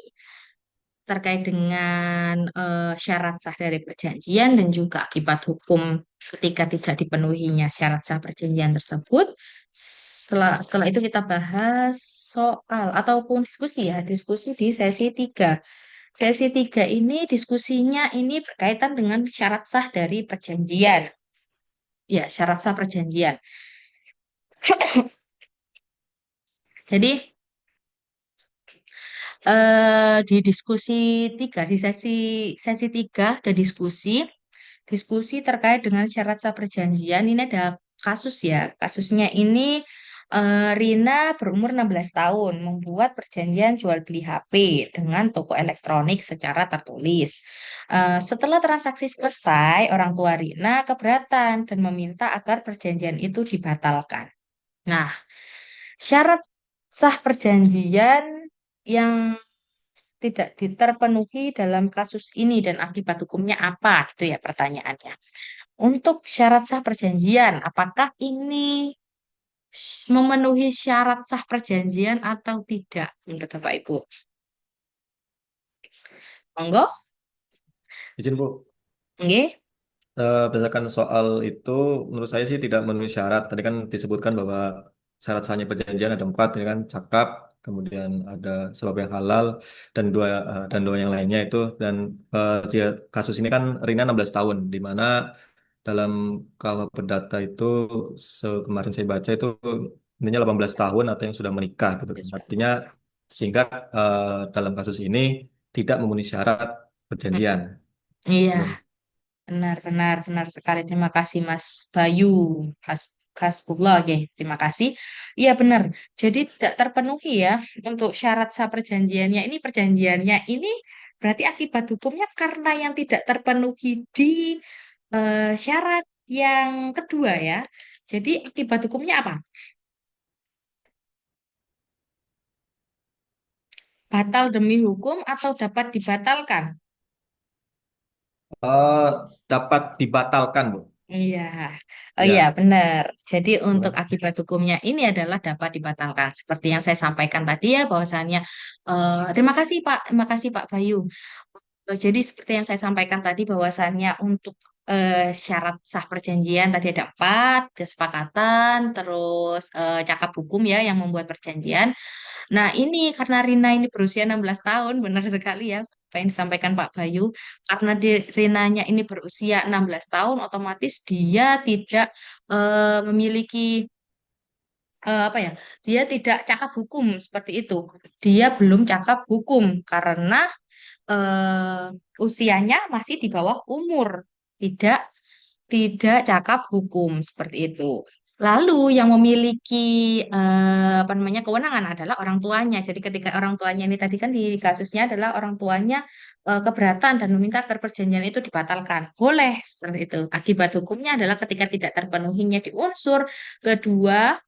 terkait dengan syarat sah dari perjanjian dan juga akibat hukum ketika tidak dipenuhinya syarat sah perjanjian tersebut. Setelah itu kita bahas soal ataupun diskusi ya, diskusi di sesi 3. Sesi 3 ini diskusinya ini berkaitan dengan syarat sah dari perjanjian. Ya, syarat sah perjanjian. Jadi di diskusi 3, di sesi 3 ada diskusi terkait dengan syarat sah perjanjian. Ini ada kasus ya. Kasusnya ini Rina berumur 16 tahun membuat perjanjian jual beli HP dengan toko elektronik secara tertulis. Setelah transaksi selesai, orang tua Rina keberatan dan meminta agar perjanjian itu dibatalkan. Nah, syarat sah perjanjian yang tidak terpenuhi dalam kasus ini dan akibat hukumnya apa? Itu ya pertanyaannya. Untuk syarat sah perjanjian, apakah ini memenuhi syarat sah perjanjian atau tidak menurut Bapak Ibu? Monggo, Izin Bu, nggih. berdasarkan soal itu, menurut saya sih tidak memenuhi syarat. Tadi kan disebutkan bahwa syarat sahnya perjanjian ada empat, ya kan, cakap, kemudian ada sebab yang halal, dan dua yang lainnya itu. Dan kasus ini kan Rina 16 tahun, di mana dalam kalau perdata itu kemarin saya baca itu intinya 18 tahun atau yang sudah menikah gitu Ya kan. sudah. Artinya sehingga dalam kasus ini tidak memenuhi syarat perjanjian. Iya, Belum. benar, benar, benar sekali. Terima kasih Mas Bayu, Mas Kasbullah, oke, terima kasih. Iya benar. Jadi tidak terpenuhi ya untuk syarat sah perjanjiannya. Ini perjanjiannya ini berarti akibat hukumnya karena yang tidak terpenuhi di syarat yang kedua ya. Jadi akibat hukumnya apa? Batal demi hukum atau dapat dibatalkan? Eh, dapat dibatalkan, Bu. Iya, oh iya Ya, benar. Jadi untuk bukan. akibat hukumnya ini adalah dapat dibatalkan. Seperti yang saya sampaikan tadi ya, bahwasannya terima kasih Pak, terima kasih Pak Bayu. Jadi seperti yang saya sampaikan tadi bahwasannya untuk syarat sah perjanjian tadi ada 4 kesepakatan, terus cakap hukum ya yang membuat perjanjian. Nah, ini karena Rina ini berusia 16 tahun, benar sekali ya, apa yang disampaikan Pak Bayu. Karena Rinanya ini berusia 16 tahun, otomatis dia tidak memiliki apa ya? Dia tidak cakap hukum seperti itu. Dia belum cakap hukum karena usianya masih di bawah umur. Tidak tidak cakap hukum seperti itu. Lalu yang memiliki apa namanya kewenangan adalah orang tuanya. Jadi ketika orang tuanya ini tadi kan di kasusnya adalah orang tuanya keberatan dan meminta agar perjanjian itu dibatalkan. Boleh seperti itu. Akibat hukumnya adalah ketika tidak terpenuhinya di unsur kedua,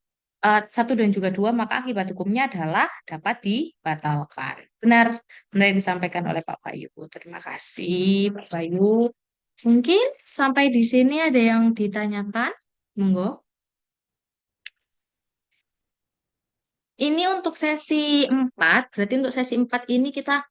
satu dan juga dua, maka akibat hukumnya adalah dapat dibatalkan. Benar, benar yang disampaikan oleh Pak Bayu. Terima kasih, Pak Bayu. Mungkin sampai di sini ada yang ditanyakan. Monggo. Ini untuk sesi 4. Berarti untuk sesi 4 ini kita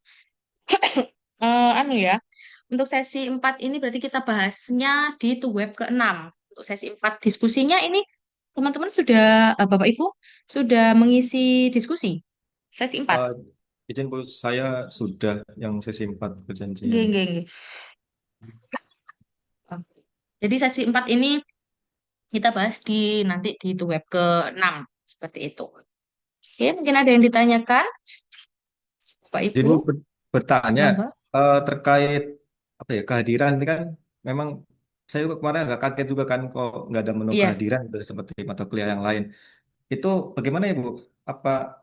anu ya. Untuk sesi 4 ini berarti kita bahasnya di web ke-6. Untuk sesi 4 diskusinya ini teman-teman sudah Bapak Ibu sudah mengisi diskusi. Sesi 4. Eh, izin Bu, saya sudah yang sesi 4 Nggih, perjanjian. nggih, nggih. Oh. Jadi sesi 4 ini kita bahas nanti di itu web ke-6 seperti itu. Oke, mungkin ada yang ditanyakan, Pak Izin Ibu? Bu bertanya Monggo. terkait apa ya kehadiran ini kan memang saya juga kemarin agak kaget juga kan kok nggak ada menu Iya, kehadiran gitu, seperti mata kuliah yang lain. Itu bagaimana ya Bu? Apa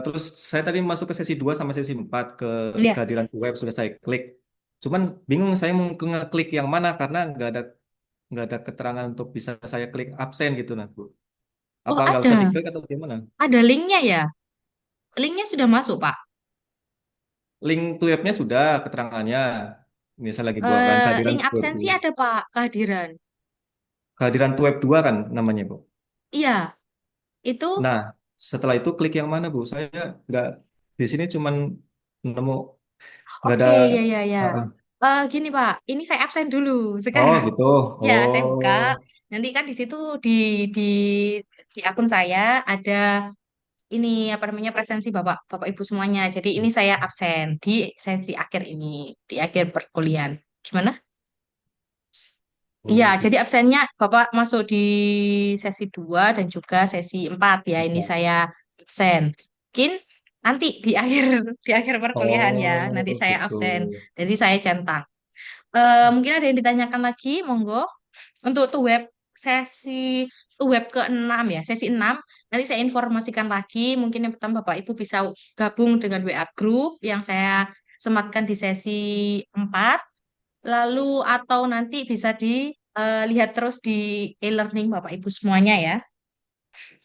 terus saya tadi masuk ke sesi 2 sama sesi 4 ke iya. kehadiran web sudah saya klik. Cuman bingung saya mau ngeklik yang mana karena nggak ada keterangan untuk bisa saya klik absen gitu nah Bu. Oh, Apa nggak usah ada. diklik atau gimana? Ada linknya ya? Linknya sudah masuk, Pak. Link to webnya sudah keterangannya. Ini saya lagi buat kan kehadiran Link to web absensi 2. ada, Pak, kehadiran. Kehadiran to web 2 kan namanya Bu. Iya, itu. Nah, setelah itu klik yang mana Bu? Saya nggak di sini cuman nemu nggak ada. Oke, ya, ya, ya. Ah, ah. Gini, Pak. Ini saya absen dulu Oh sekarang. gitu. Ya, saya buka. Oh. Nanti kan di situ di di di akun saya ada ini apa namanya presensi Bapak Bapak Ibu semuanya. Jadi ini saya absen di sesi akhir ini, di akhir perkuliahan. Gimana? Iya, Oh jadi gitu. absennya Bapak masuk di sesi 2 dan juga sesi 4 ya. Ini saya absen. Mungkin nanti di akhir di akhir perkuliahan ya, nanti Oh saya gitu. absen. Jadi saya centang. Mungkin ada yang ditanyakan lagi, monggo. Untuk tuh web sesi tuh web ke-6 ya, sesi 6 nanti saya informasikan lagi. Mungkin yang pertama Bapak Ibu bisa gabung dengan WA group yang saya sematkan di sesi 4. Lalu atau nanti bisa dilihat terus di e-learning Bapak Ibu semuanya ya.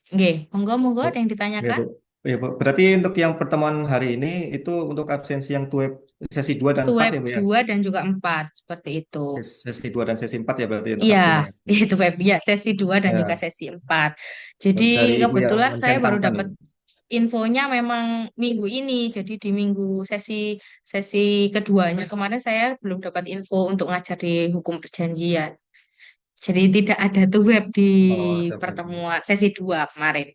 Oke, monggo monggo Oh, ada yang ya ditanyakan. Bu. Ya Bu. Berarti untuk yang pertemuan hari ini itu untuk absensi yang to web sesi 2 dan Tuh 4 web ya Bu ya. 2 dan juga 4 seperti itu. Sesi 2 dan sesi 4 ya berarti untuk Iya, absennya. itu web ya sesi 2 dan juga Ya, sesi 4. Jadi dari Ibu yang kebetulan saya baru mencentangkan dapat itu. infonya memang minggu ini. Jadi di minggu sesi sesi keduanya kemarin saya belum dapat info untuk ngajar di hukum perjanjian. Jadi tidak ada tuh web di Oh, siap, siap. pertemuan sesi 2 kemarin.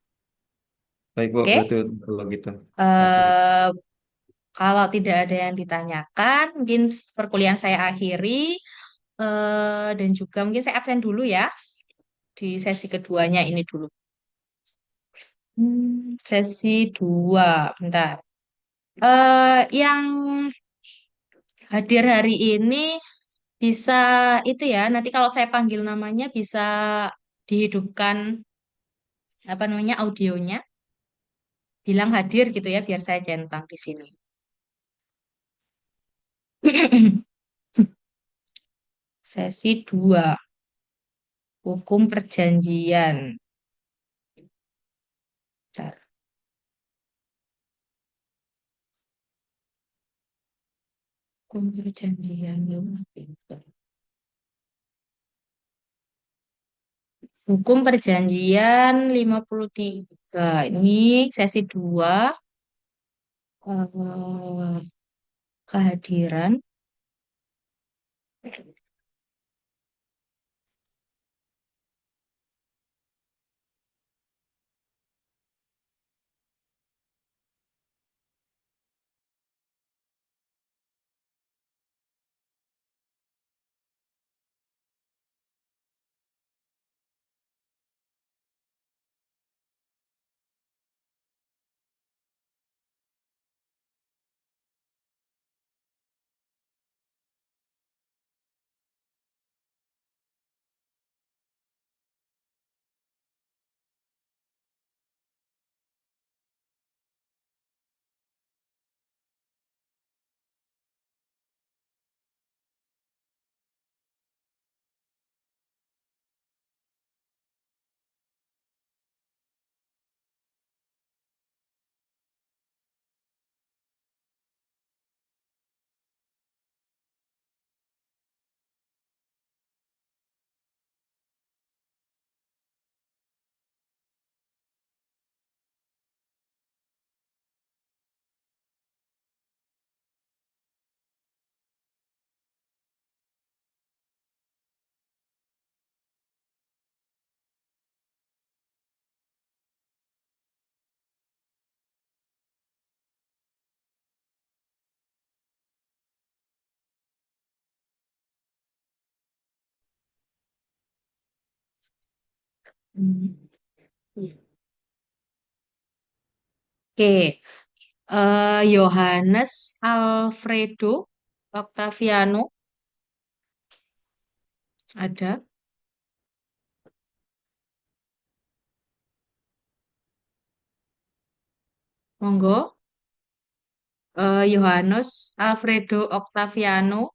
Baik Bu, Oke. berarti kalau gitu. Masuk. Eh kalau tidak ada yang ditanyakan, mungkin perkuliahan saya akhiri dan juga mungkin saya absen dulu ya di sesi keduanya ini dulu. Sesi 2 bentar. Yang hadir hari ini bisa itu ya, nanti kalau saya panggil namanya bisa dihidupkan apa namanya audionya, bilang hadir gitu ya, biar saya centang di sini. Sesi 2 hukum perjanjian. Bentar. Hukum perjanjian. Hukum perjanjian 53. Ini sesi 2 eh, kehadiran. Hmm. Oke, Yohanes Alfredo Octaviano ada, monggo. Yohanes Alfredo Octaviano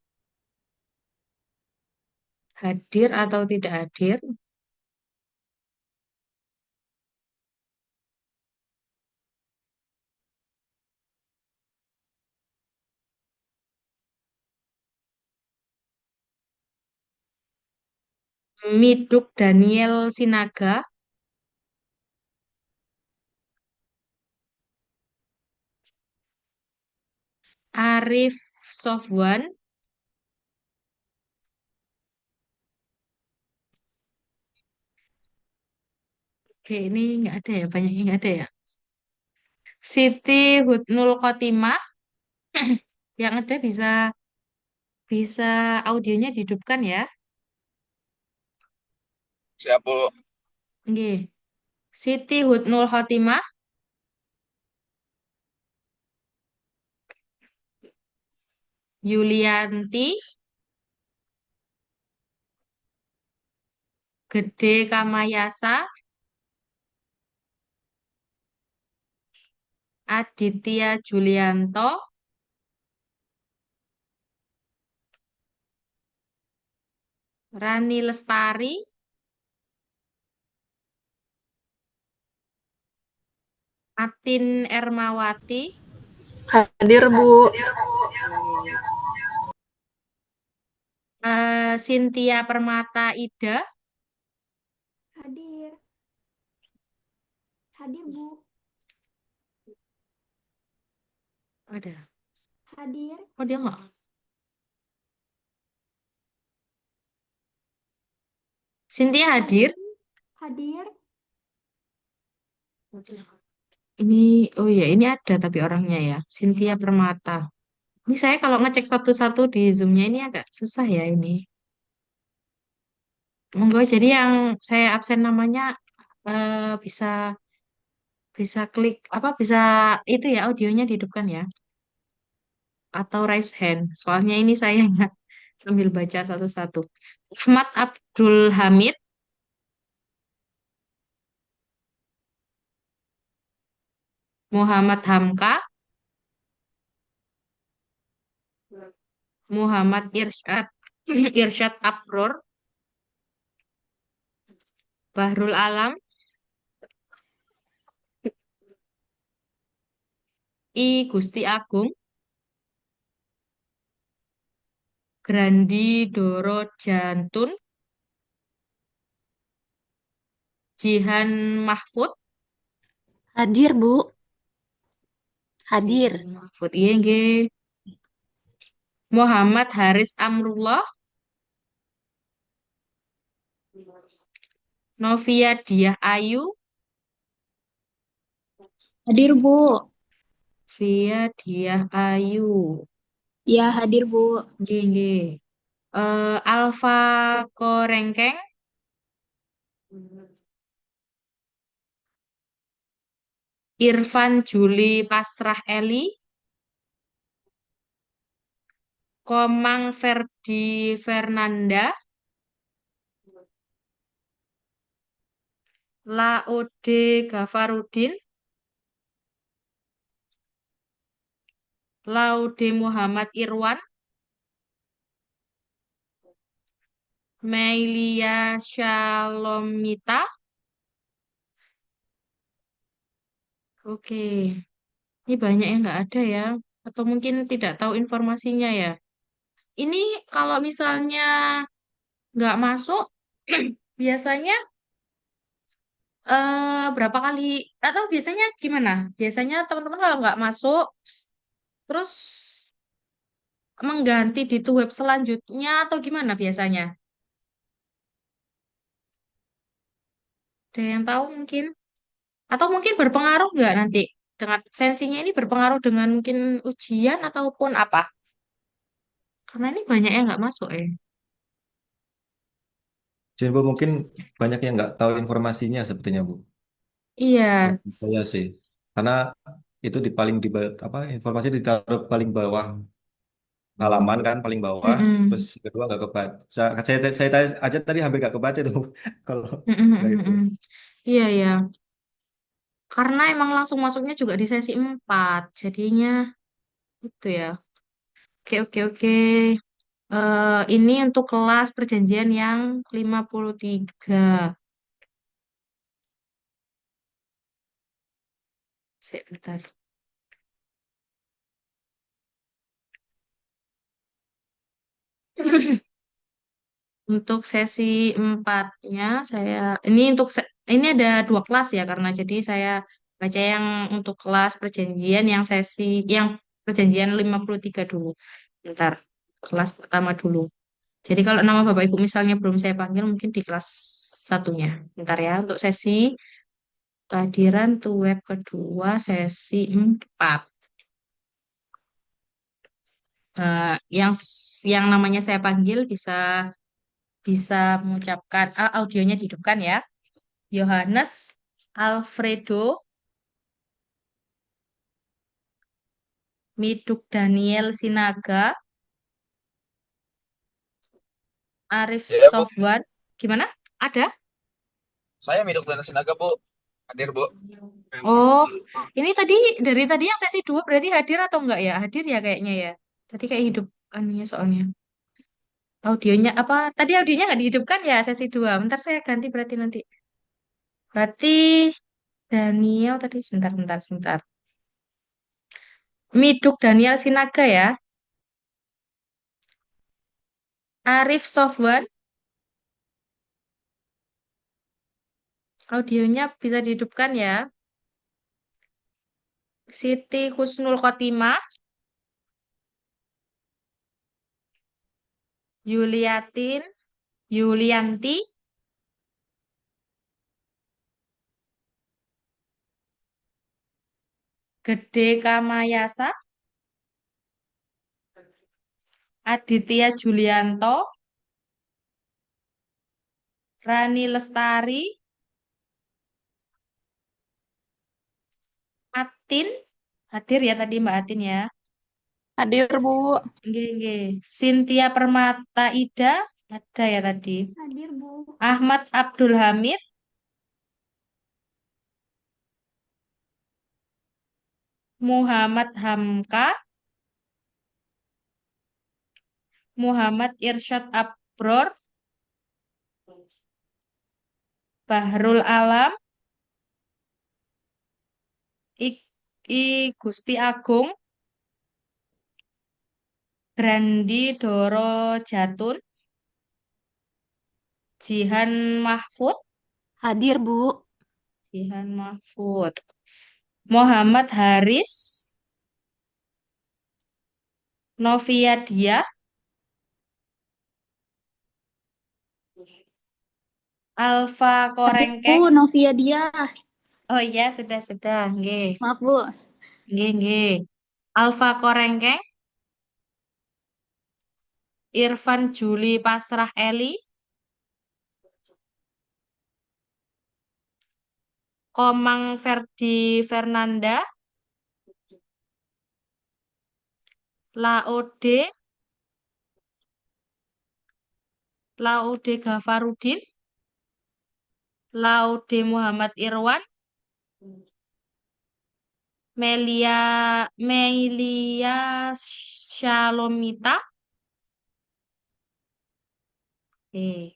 hadir atau tidak hadir? Miduk Daniel Sinaga, Arif Sofwan. Oke, ini nggak ada ya, banyak yang nggak ada ya. Siti Hudnul Khotimah, yang ada bisa bisa audionya dihidupkan ya. Siap, Bu. Oke. Siti Hudnul Khotimah, Yulianti, Gede Kamayasa, Aditya Julianto, Rani Lestari, Atin Ermawati, Hadir, Bu. Cynthia Permata Ida, Hadir. Hadir, Bu. ada. Hadir. Oh dia nggak? Cynthia hadir. Hadir. Ini, oh ya, ini ada tapi orangnya ya, Cynthia Permata. Ini saya kalau ngecek satu-satu di Zoom-nya ini agak susah ya ini. Monggo, jadi yang saya absen namanya bisa bisa klik apa bisa itu ya audionya dihidupkan ya atau raise hand. Soalnya ini saya nggak sambil baca satu-satu. Ahmad Abdul Hamid, Muhammad Hamka, Muhammad Irsyad, Irsyad Abror, Bahrul Alam, I Gusti Agung, Grandi Doro Jantun, Jihan Mahfud, Hadir, Bu. Hadir. Jihan Mahfud, iya nggih. Muhammad Haris Amrullah, Novia Diah Ayu, Hadir, Bu. Via Diah Ayu, Ya, hadir, Bu. nggih nggih. Alfa Korengkeng, Irfan Juli Pasrah Eli, Komang Ferdi Fernanda, Laode Gafarudin, Laude Muhammad Irwan, Meilia Shalomita. Oke, ini banyak yang nggak ada ya, atau mungkin tidak tahu informasinya ya. Ini kalau misalnya nggak masuk, biasanya berapa kali, atau biasanya gimana? Biasanya teman-teman kalau nggak masuk, terus mengganti di tuh web selanjutnya atau gimana biasanya? Ada yang tahu mungkin? Atau mungkin berpengaruh nggak nanti dengan absensinya ini berpengaruh dengan mungkin ujian ataupun apa? Karena ini banyak yang nggak masuk ya. Jadi Bu mungkin banyak yang nggak tahu informasinya sepertinya Bu. Iya. Kalau saya sih, karena itu di paling di apa informasi ditaruh paling bawah halaman kan paling bawah, terus Mm-mm. kedua nggak kebaca. Saya aja tadi hampir nggak kebaca tuh kalau Mm-mm, nggak itu. mm-mm. Iya, iya. Karena emang langsung masuknya juga di sesi 4. Jadinya itu ya. Oke, oke, oke. Ini untuk kelas perjanjian yang 53. Bentar. Untuk sesi empatnya ini ada dua kelas ya karena jadi saya baca yang untuk kelas perjanjian yang perjanjian 53 dulu. Bentar. Kelas pertama dulu. Jadi kalau nama Bapak Ibu misalnya belum saya panggil mungkin di kelas satunya. Bentar ya untuk sesi kehadiran tuh web kedua sesi 4. Yang namanya saya panggil bisa bisa mengucapkan audionya dihidupkan ya. Yohanes Alfredo Miduk Daniel Sinaga Arif Ya, Bu. Sofwan. Gimana? Ada? Saya Midok dan Sinaga, Bu. Hadir, Bu. Oh, ini dari tadi yang sesi 2 berarti hadir atau enggak ya? Hadir ya kayaknya ya. Tadi kayak hidup anunya soalnya. Audionya apa? Tadi audionya nggak dihidupkan ya sesi 2. Bentar saya ganti berarti nanti. Berarti Daniel tadi sebentar, sebentar, sebentar. Miduk Daniel Sinaga ya. Arif Sofwan, audionya bisa dihidupkan ya. Siti Husnul Khotimah, Yuliatin, Yulianti, Gede Kamayasa, Aditya Julianto, Rani Lestari, Atin, hadir ya tadi Mbak Atin ya. Hadir, Bu. Nggih, nggih. Cynthia Permata Ida, ada ya tadi. Hadir, Bu. Ahmad Abdul Hamid, Muhammad Hamka, Muhammad Irsyad Abror, Bahrul Alam, I Gusti Agung, Grandi Doro Jatun, Jihan Mahfud, Hadir, Bu. Jihan Mahfud, Muhammad Haris, Novia Dia, Alfa Hadir, Bu. Korengkeng. Novia Dia. Oh iya, sudah, nggih. Maaf, Bu. Nggih, nggih. Alfa Korengkeng, Irfan Juli Pasrah Eli, Komang Ferdi Fernanda, Laode, Laude Gafarudin, Laude Muhammad Irwan, Melia Shalomita. Eh,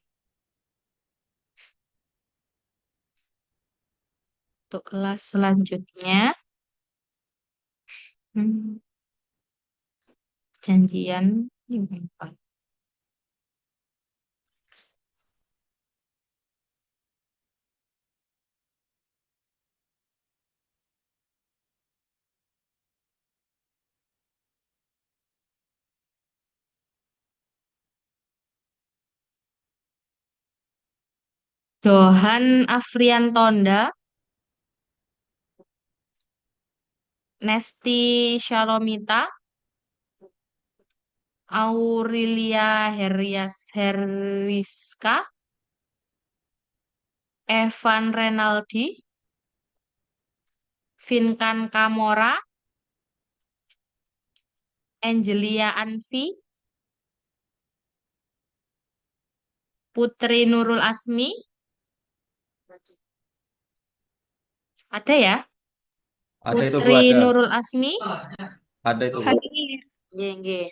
untuk kelas selanjutnya, hmm, janjian ini apa? Johan Afrian Tonda, Nesti Shalomita, Aurelia Heriska, Evan Renaldi, Vinkan Kamora, Angelia Anfi, Putri Nurul Asmi, ada ya? Ada itu Bu, Putri ada. Nurul Asmi, Ada itu Bu. Hadir. nggih, nggih.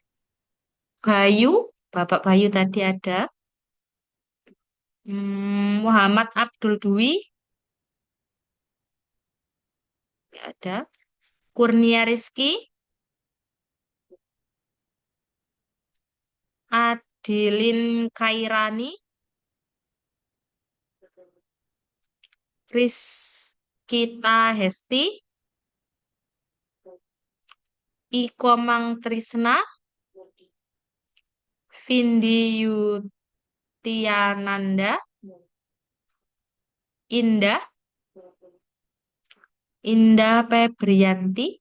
Bayu, Bapak Bayu tadi ada. Muhammad Abdul Dwi, nggak ada. Kurnia Rizky, Adilin Kairani, Rizkita Hesti, Iko Mang Trisna, Vindi Yutiananda, Indah, Indah Febrianti,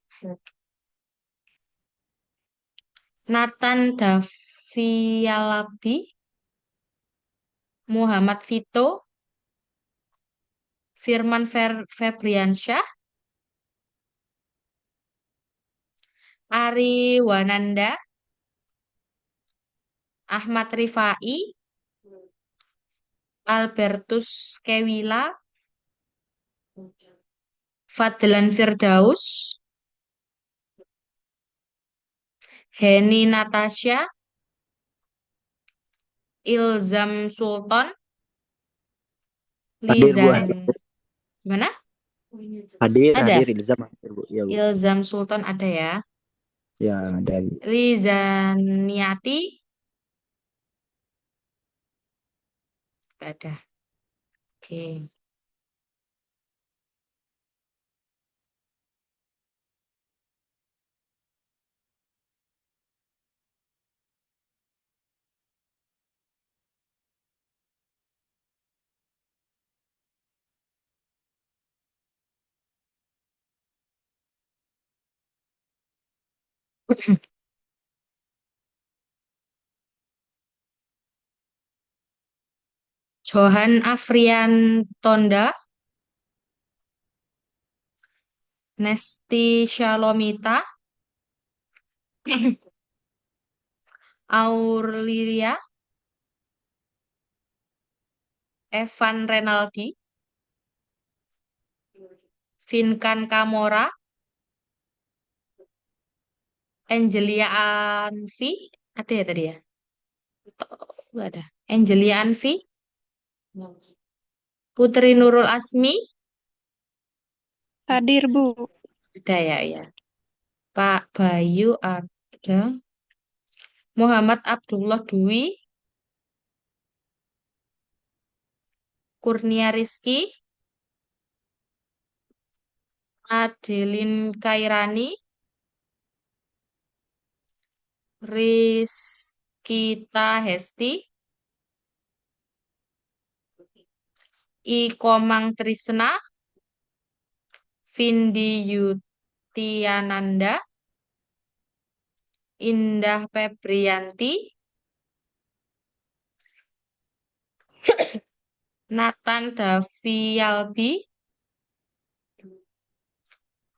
Nathan Davialabi, Muhammad Vito, Firman Febriansyah, Ari Wananda, Ahmad Rifai, Albertus Kewila, Fadlan Firdaus, Heni Natasha, Ilzam Sultan, Hadir Bu, Lizan, gimana? Ada? hadir Ilzam hadir Bu. Ya Bu. Ilzam Sultan ada ya. Ya ada. Lizaniati, ada. Oke. Johan Afrian Tonda, Nesti Shalomita, Aurelia, Evan Renaldi, Vinkan Kamora, Angelia Anfi, ada ya tadi ya? Nggak ada. Angelia Anfi, Putri Nurul Asmi, Hadir, Bu. ada ya, ya. Pak Bayu ada. Muhammad Abdullah Dwi, Kurnia Rizky, Adelin Kairani, Rizkita Hesti, Iko Mang Trisna, Vindi Yutiananda, Indah Febrianti, Nathan Davialbi,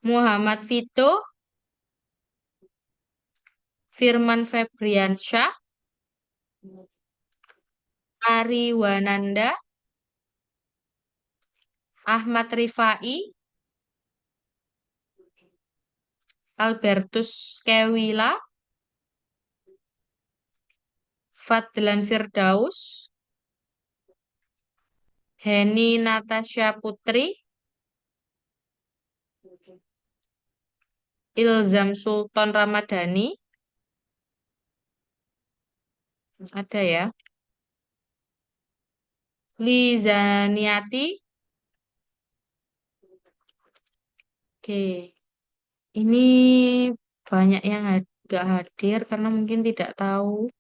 Muhammad Vito, Firman Febriansyah, Ari Wananda, Ahmad Rifai, Albertus Kewila, Fadlan Firdaus, Heni Natasha Putri, Ilzam Sultan Ramadhani, ada ya. Lizaniati, oke. Ini banyak yang gak hadir karena mungkin tidak tahu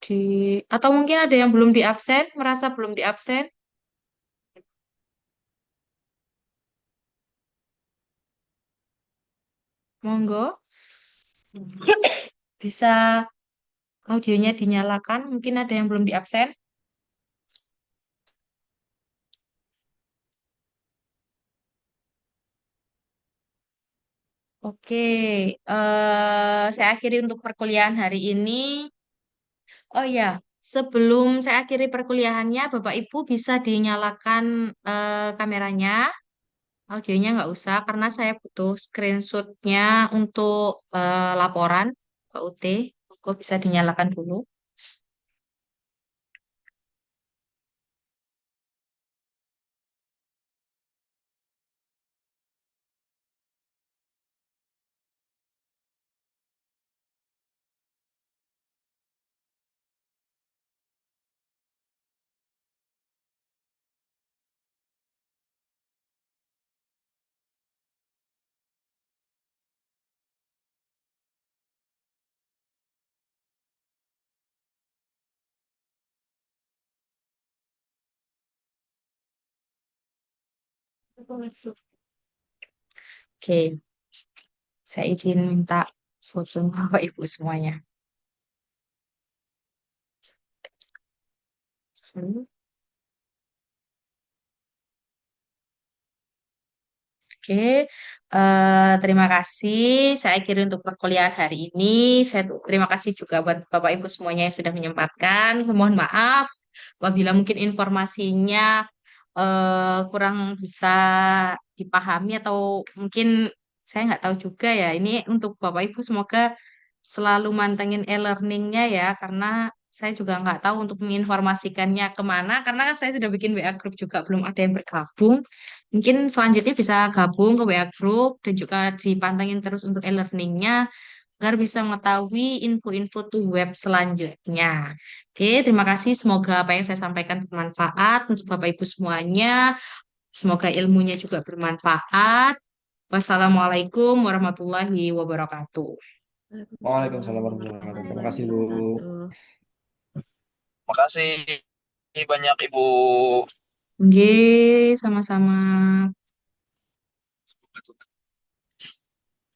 di atau mungkin ada yang belum di absen, merasa belum di absen. Monggo, bisa audionya dinyalakan, mungkin ada yang belum di absen. Oke, saya akhiri untuk perkuliahan hari ini. Oh ya, sebelum saya akhiri perkuliahannya, Bapak Ibu bisa dinyalakan kameranya, audionya nggak usah, karena saya butuh screenshotnya untuk laporan ke UT. Kok bisa dinyalakan dulu? Oke, saya izin minta foto Bapak Ibu semuanya. Oke, terima kasih. Saya akhiri untuk perkuliahan hari ini. Saya terima kasih juga buat Bapak Ibu semuanya yang sudah menyempatkan. Mohon maaf apabila mungkin informasinya kurang bisa dipahami atau mungkin saya nggak tahu juga ya. Ini untuk Bapak Ibu semoga selalu mantengin e-learningnya ya, karena saya juga nggak tahu untuk menginformasikannya kemana, karena kan saya sudah bikin WA group juga belum ada yang bergabung. Mungkin selanjutnya bisa gabung ke WA group dan juga dipantengin terus untuk e-learningnya agar bisa mengetahui info-info tuh web selanjutnya. Oke, terima kasih. Semoga apa yang saya sampaikan bermanfaat untuk Bapak Ibu semuanya. Semoga ilmunya juga bermanfaat. Wassalamualaikum warahmatullahi wabarakatuh. Waalaikumsalam warahmatullahi wabarakatuh. Terima kasih, Bu. Makasih banyak Ibu. Oke, sama-sama.